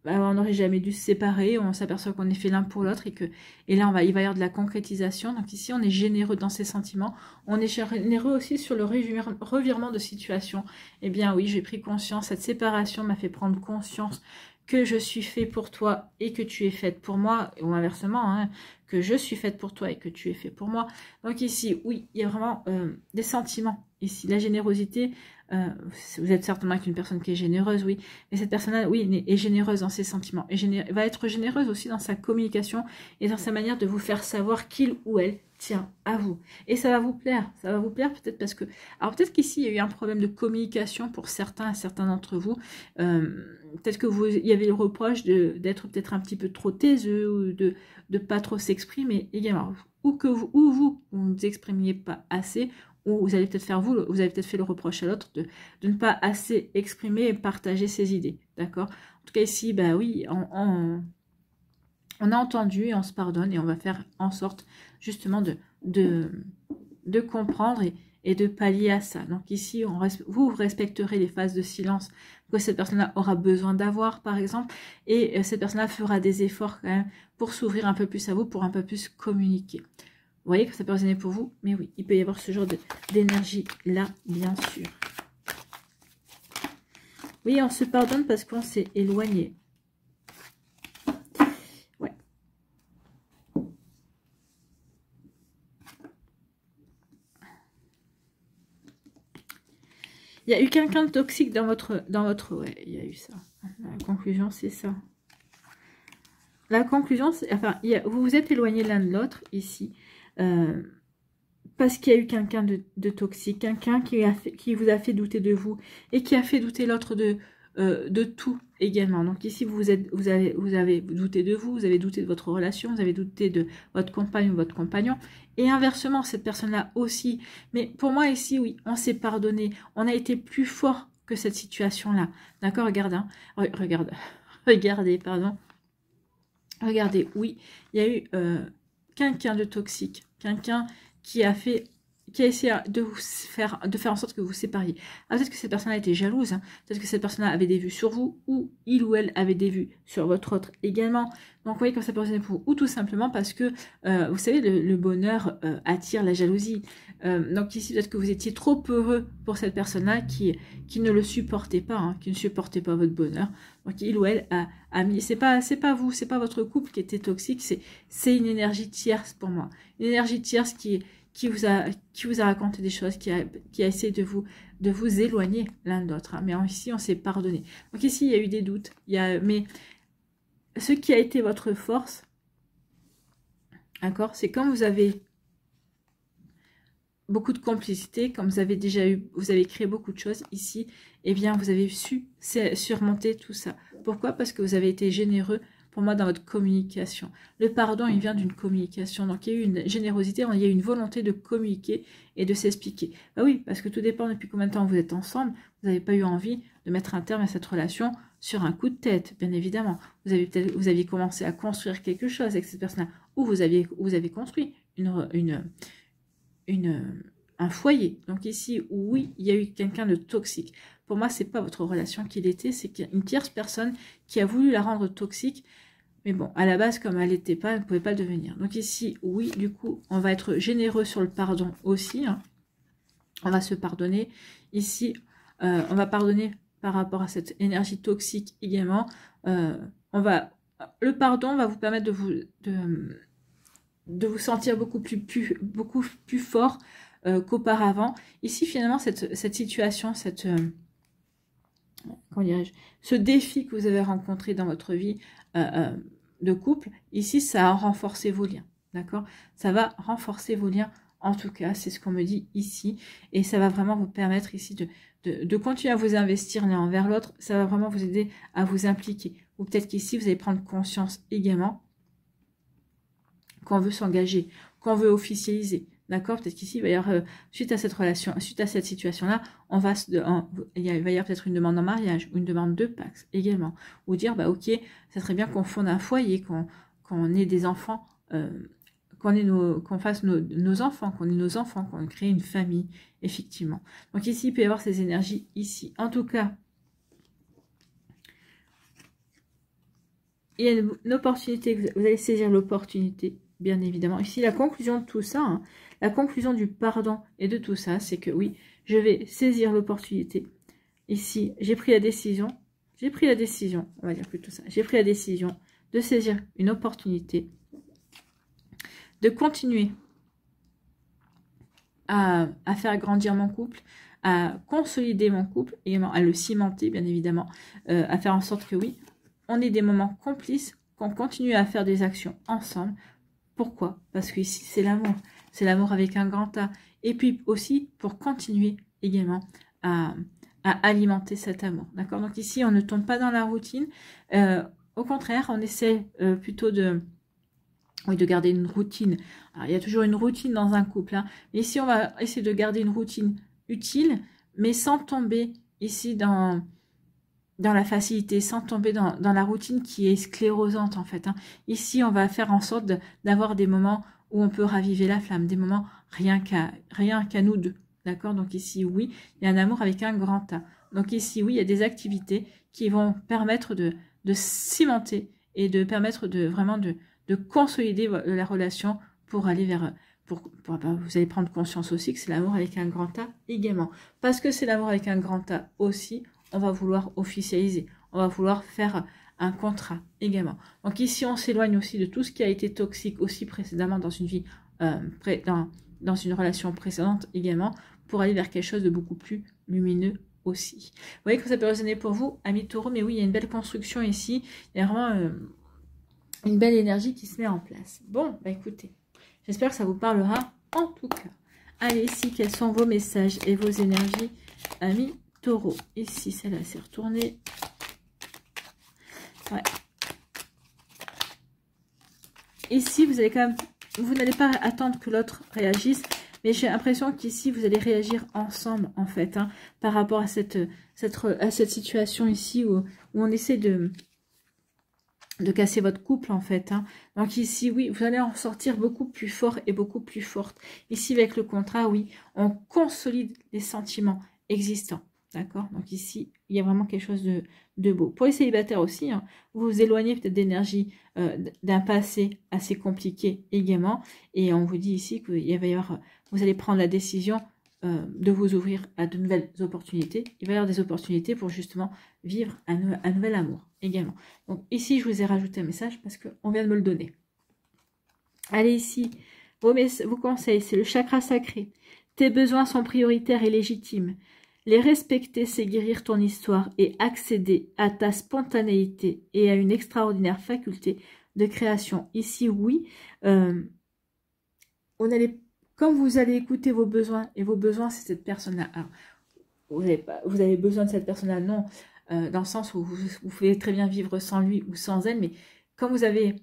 on n'aurait jamais dû se séparer, on s'aperçoit qu'on est fait l'un pour l'autre et là il va y avoir de la concrétisation. Donc ici on est généreux dans ses sentiments, on est généreux aussi sur le revirement de situation. Eh bien oui, j'ai pris conscience, cette séparation m'a fait prendre conscience que je suis fait pour toi et que tu es faite pour moi, ou inversement, hein, que je suis faite pour toi et que tu es fait pour moi. Donc ici, oui, il y a vraiment des sentiments ici. La générosité, vous êtes certainement avec une personne qui est généreuse, oui. Mais cette personne-là, oui, est généreuse dans ses sentiments. Et va être généreuse aussi dans sa communication et dans sa manière de vous faire savoir qu'il ou elle tient à vous. Et ça va vous plaire. Ça va vous plaire peut-être parce que... Alors peut-être qu'ici, il y a eu un problème de communication pour certains d'entre vous. Peut-être que il y avait le reproche d'être peut-être un petit peu trop taiseux ou de pas trop s'exprimer également. Ou vous ne vous exprimiez pas assez, ou vous allez peut-être vous avez peut-être fait le reproche à l'autre de ne pas assez exprimer et partager ses idées. D'accord? En tout cas ici, bah oui, on a entendu et on se pardonne et on va faire en sorte justement de comprendre et de pallier à ça. Donc ici, vous respecterez les phases de silence que cette personne-là aura besoin d'avoir, par exemple, et cette personne-là fera des efforts quand même pour s'ouvrir un peu plus à vous, pour un peu plus communiquer. Vous voyez que ça peut résonner pour vous, mais oui, il peut y avoir ce genre d'énergie-là, bien sûr. Oui, on se pardonne parce qu'on s'est éloigné. Ouais. Il y a eu quelqu'un de toxique dans votre... Ouais, il y a eu ça. La conclusion, c'est ça. La conclusion, c'est... Enfin, vous vous êtes éloigné l'un de l'autre, ici. Parce qu'il y a eu quelqu'un de toxique. Quelqu'un qui vous a fait douter de vous. Et qui a fait douter l'autre de tout également. Donc ici, vous avez douté de vous. Vous avez douté de votre relation. Vous avez douté de votre compagne ou votre compagnon. Et inversement, cette personne-là aussi. Mais pour moi, ici, oui, on s'est pardonné. On a été plus fort que cette situation-là. D'accord, regarde, hein. Regardez, pardon. Regardez, oui, il y a eu quelqu'un de toxique. Quelqu'un qui a essayé de faire en sorte que vous vous sépariez. Peut-être que cette personne a été jalouse, hein. Peut-être que cette personne avait des vues sur vous, ou il ou elle avait des vues sur votre autre également. Donc vous voyez comme ça peut résonner pour vous, ou tout simplement parce que, vous savez, le bonheur attire la jalousie. Donc ici, peut-être que vous étiez trop heureux pour cette personne-là qui ne le supportait pas, hein, qui ne supportait pas votre bonheur. Donc il ou elle a mis, c'est pas vous, c'est pas votre couple qui était toxique, c'est une énergie tierce pour moi. Une énergie tierce qui vous a raconté des choses, qui a essayé de vous éloigner l'un de l'autre. Hein. Mais ici, on s'est pardonné. Donc ici, il y a eu des doutes. Mais ce qui a été votre force, d'accord, c'est quand vous avez beaucoup de complicité, comme vous avez créé beaucoup de choses ici, eh bien, vous avez su surmonter tout ça. Pourquoi? Parce que vous avez été généreux, pour moi, dans votre communication. Le pardon, il vient d'une communication. Donc, il y a eu une générosité, il y a eu une volonté de communiquer et de s'expliquer. Bah oui, parce que tout dépend depuis combien de temps vous êtes ensemble. Vous n'avez pas eu envie de mettre un terme à cette relation sur un coup de tête, bien évidemment. Vous aviez commencé à construire quelque chose avec cette personne-là, ou vous avez construit un foyer. Donc ici, oui, il y a eu quelqu'un de toxique. Pour moi, c'est pas votre relation qu'il était, c'est une tierce personne qui a voulu la rendre toxique. Mais bon, à la base, comme elle n'était pas, elle ne pouvait pas le devenir. Donc ici, oui, du coup, on va être généreux sur le pardon aussi. Hein. On va se pardonner. Ici, on va pardonner par rapport à cette énergie toxique également. Le pardon va vous permettre de vous sentir beaucoup plus fort qu'auparavant. Ici, finalement, cette situation, comment dirais-je, ce défi que vous avez rencontré dans votre vie de couple, ici, ça a renforcé vos liens. D'accord? Ça va renforcer vos liens, en tout cas, c'est ce qu'on me dit ici. Et ça va vraiment vous permettre ici de continuer à vous investir l'un envers l'autre. Ça va vraiment vous aider à vous impliquer. Ou peut-être qu'ici, vous allez prendre conscience également qu'on veut s'engager, qu'on veut officialiser. D'accord? Peut-être qu'ici, il va y avoir, suite à cette relation, suite à cette situation-là, il va y avoir peut-être une demande en mariage, ou une demande de Pax également. Ou dire, bah ok, ça serait bien qu'on fonde un foyer, qu'on ait des enfants, qu'on fasse nos enfants, qu'on ait nos enfants, qu'on crée une famille, effectivement. Donc ici, il peut y avoir ces énergies ici. En tout cas, il y a une opportunité, vous allez saisir l'opportunité, bien évidemment. Ici, la conclusion de tout ça, hein, la conclusion du pardon et de tout ça, c'est que oui, je vais saisir l'opportunité. Ici, j'ai pris la décision, on va dire plutôt ça, j'ai pris la décision de saisir une opportunité, de continuer à faire grandir mon couple, à consolider mon couple, également à le cimenter, bien évidemment, à faire en sorte que oui, on ait des moments complices, qu'on continue à faire des actions ensemble. Pourquoi? Parce que ici, c'est l'amour. C'est l'amour avec un grand A. Et puis aussi, pour continuer également à alimenter cet amour. D'accord? Donc ici, on ne tombe pas dans la routine. Au contraire, on essaie plutôt de garder une routine. Alors, il y a toujours une routine dans un couple. Hein. Mais ici, on va essayer de garder une routine utile, mais sans tomber ici dans la facilité, sans tomber dans la routine qui est sclérosante en fait. Hein. Ici, on va faire en sorte d'avoir des moments où on peut raviver la flamme, des moments rien qu'à nous deux. D'accord? Donc ici, oui, il y a un amour avec un grand A. Donc ici, oui, il y a des activités qui vont permettre de cimenter et de permettre vraiment de consolider la relation pour aller vers... vous allez prendre conscience aussi que c'est l'amour avec un grand A également. Parce que c'est l'amour avec un grand A aussi, on va vouloir officialiser. On va vouloir faire un contrat également. Donc ici, on s'éloigne aussi de tout ce qui a été toxique aussi précédemment dans une vie, dans une relation précédente également, pour aller vers quelque chose de beaucoup plus lumineux aussi. Vous voyez que ça peut résonner pour vous, amis taureaux, mais oui, il y a une belle construction ici. Il y a vraiment une belle énergie qui se met en place. Bon, bah écoutez, j'espère que ça vous parlera en tout cas. Allez, ici, quels sont vos messages et vos énergies, amis taureaux? Ici, celle-là s'est retournée. Ouais. Ici, vous allez quand même... Vous n'allez pas attendre que l'autre réagisse, mais j'ai l'impression qu'ici, vous allez réagir ensemble, en fait, hein, par rapport à cette situation ici où on essaie de casser votre couple, en fait. Hein. Donc ici, oui, vous allez en sortir beaucoup plus fort et beaucoup plus forte. Ici, avec le contrat, oui, on consolide les sentiments existants. D'accord? Donc ici, il y a vraiment quelque chose de beau. Pour les célibataires aussi, hein, vous vous éloignez peut-être d'énergie d'un passé assez compliqué également. Et on vous dit ici que vous allez prendre la décision de vous ouvrir à de nouvelles opportunités. Il va y avoir des opportunités pour justement vivre un nouvel amour également. Donc ici, je vous ai rajouté un message parce qu'on vient de me le donner. Allez ici, vos conseils, c'est le chakra sacré. Tes besoins sont prioritaires et légitimes. Les respecter, c'est guérir ton histoire et accéder à ta spontanéité et à une extraordinaire faculté de création. Ici, oui, comme vous allez écouter vos besoins, et vos besoins, c'est cette personne-là. Vous avez besoin de cette personne-là, non, dans le sens où vous pouvez très bien vivre sans lui ou sans elle, mais quand vous avez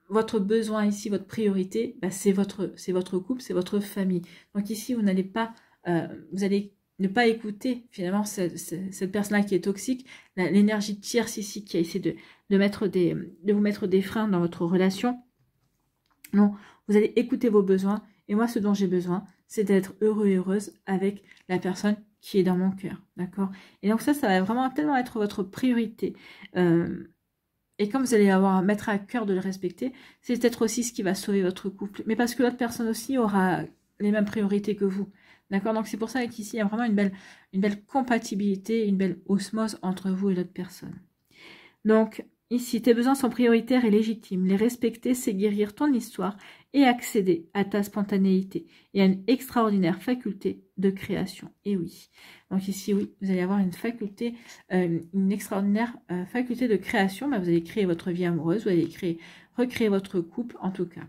votre besoin ici, votre priorité, bah, c'est votre couple, c'est votre famille. Donc ici, vous n'allez pas, vous allez ne pas écouter finalement cette personne-là qui est toxique, l'énergie tierce ici qui a essayé de vous mettre des freins dans votre relation. Non, vous allez écouter vos besoins. Et moi, ce dont j'ai besoin, c'est d'être heureux et heureuse avec la personne qui est dans mon cœur. D'accord? Et donc ça va vraiment tellement être votre priorité. Et comme vous allez mettre à cœur de le respecter, c'est peut-être aussi ce qui va sauver votre couple. Mais parce que l'autre personne aussi aura les mêmes priorités que vous. D'accord? Donc c'est pour ça qu'ici, il y a vraiment une belle compatibilité, une belle osmose entre vous et l'autre personne. Donc, ici, tes besoins sont prioritaires et légitimes. Les respecter, c'est guérir ton histoire et accéder à ta spontanéité et à une extraordinaire faculté de création. Et oui. Donc ici, oui, vous allez avoir une faculté, une extraordinaire faculté de création. Bah, vous allez créer votre vie amoureuse, vous allez recréer votre couple en tout cas.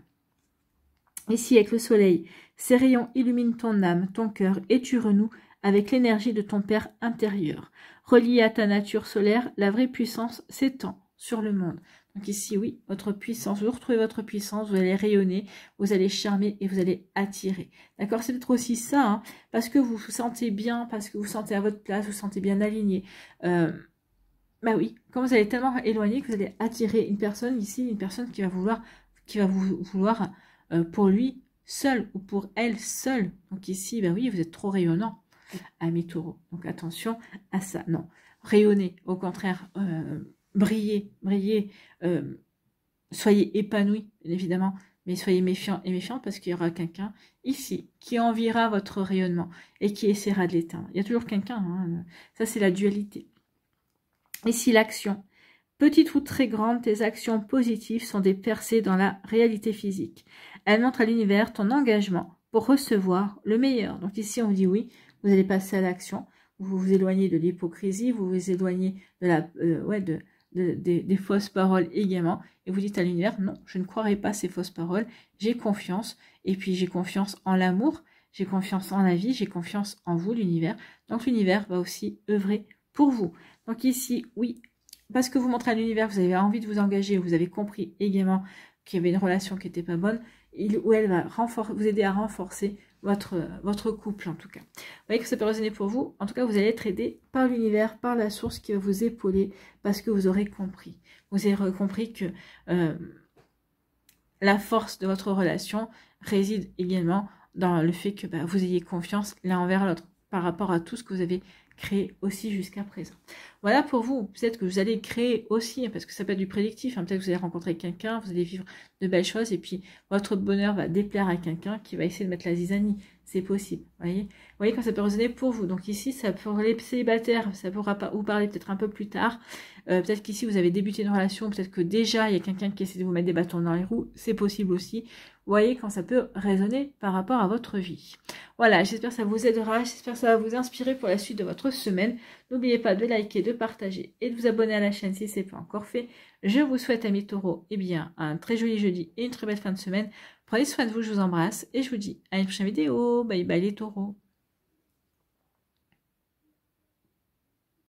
Ici, avec le soleil, ces rayons illuminent ton âme, ton cœur et tu renoues avec l'énergie de ton Père intérieur. Relié à ta nature solaire, la vraie puissance s'étend sur le monde. Donc ici, oui, votre puissance, vous retrouvez votre puissance, vous allez rayonner, vous allez charmer et vous allez attirer. D'accord? C'est peut-être aussi ça, hein, parce que vous vous sentez bien, parce que vous vous sentez à votre place, vous vous sentez bien aligné. Bah oui, quand vous allez tellement éloigner que vous allez attirer une personne ici, une personne qui va vous vouloir pour lui seul ou pour elle seule. Donc ici, bah oui, vous êtes trop rayonnant, amis taureaux. Donc attention à ça. Non, rayonnez, au contraire, brillez, soyez épanouis, bien évidemment, mais soyez méfiants et méfiantes parce qu'il y aura quelqu'un ici qui enviera votre rayonnement et qui essaiera de l'éteindre. Il y a toujours quelqu'un, hein, ça c'est la dualité. Ici, l'action. Petite ou très grande, tes actions positives sont des percées dans la réalité physique. Elles montrent à l'univers ton engagement pour recevoir le meilleur. Donc ici, on dit oui, vous allez passer à l'action, vous vous éloignez de l'hypocrisie, vous vous éloignez de la, des fausses paroles également, et vous dites à l'univers, non, je ne croirai pas ces fausses paroles, j'ai confiance, et puis j'ai confiance en l'amour, j'ai confiance en la vie, j'ai confiance en vous, l'univers. Donc l'univers va aussi œuvrer pour vous. Donc ici, oui, parce que vous montrez à l'univers, vous avez envie de vous engager, vous avez compris également qu'il y avait une relation qui n'était pas bonne, il ou elle va vous aider à renforcer votre couple en tout cas. Vous voyez que ça peut résonner pour vous. En tout cas, vous allez être aidé par l'univers, par la source qui va vous épauler parce que vous aurez compris. Vous aurez compris que la force de votre relation réside également dans le fait que vous ayez confiance l'un envers l'autre par rapport à tout ce que vous avez créé aussi jusqu'à présent. Voilà pour vous. Peut-être que vous allez créer aussi, parce que ça peut être du prédictif, peut-être que vous allez rencontrer quelqu'un, vous allez vivre de belles choses et puis votre bonheur va déplaire à quelqu'un qui va essayer de mettre la zizanie. C'est possible, vous voyez quand ça peut résonner pour vous. Donc ici, ça pour les célibataires, ça pourra pas vous parler peut-être un peu plus tard. Peut-être qu'ici, vous avez débuté une relation, peut-être que déjà, il y a quelqu'un qui essaie de vous mettre des bâtons dans les roues. C'est possible aussi. Vous voyez quand ça peut résonner par rapport à votre vie. Voilà, j'espère que ça vous aidera. J'espère que ça va vous inspirer pour la suite de votre semaine. N'oubliez pas de liker, de partager et de vous abonner à la chaîne si ce n'est pas encore fait. Je vous souhaite, amis taureaux, un très joli jeudi et une très belle fin de semaine. Prenez soin de vous, je vous embrasse et je vous dis à une prochaine vidéo. Bye bye les taureaux.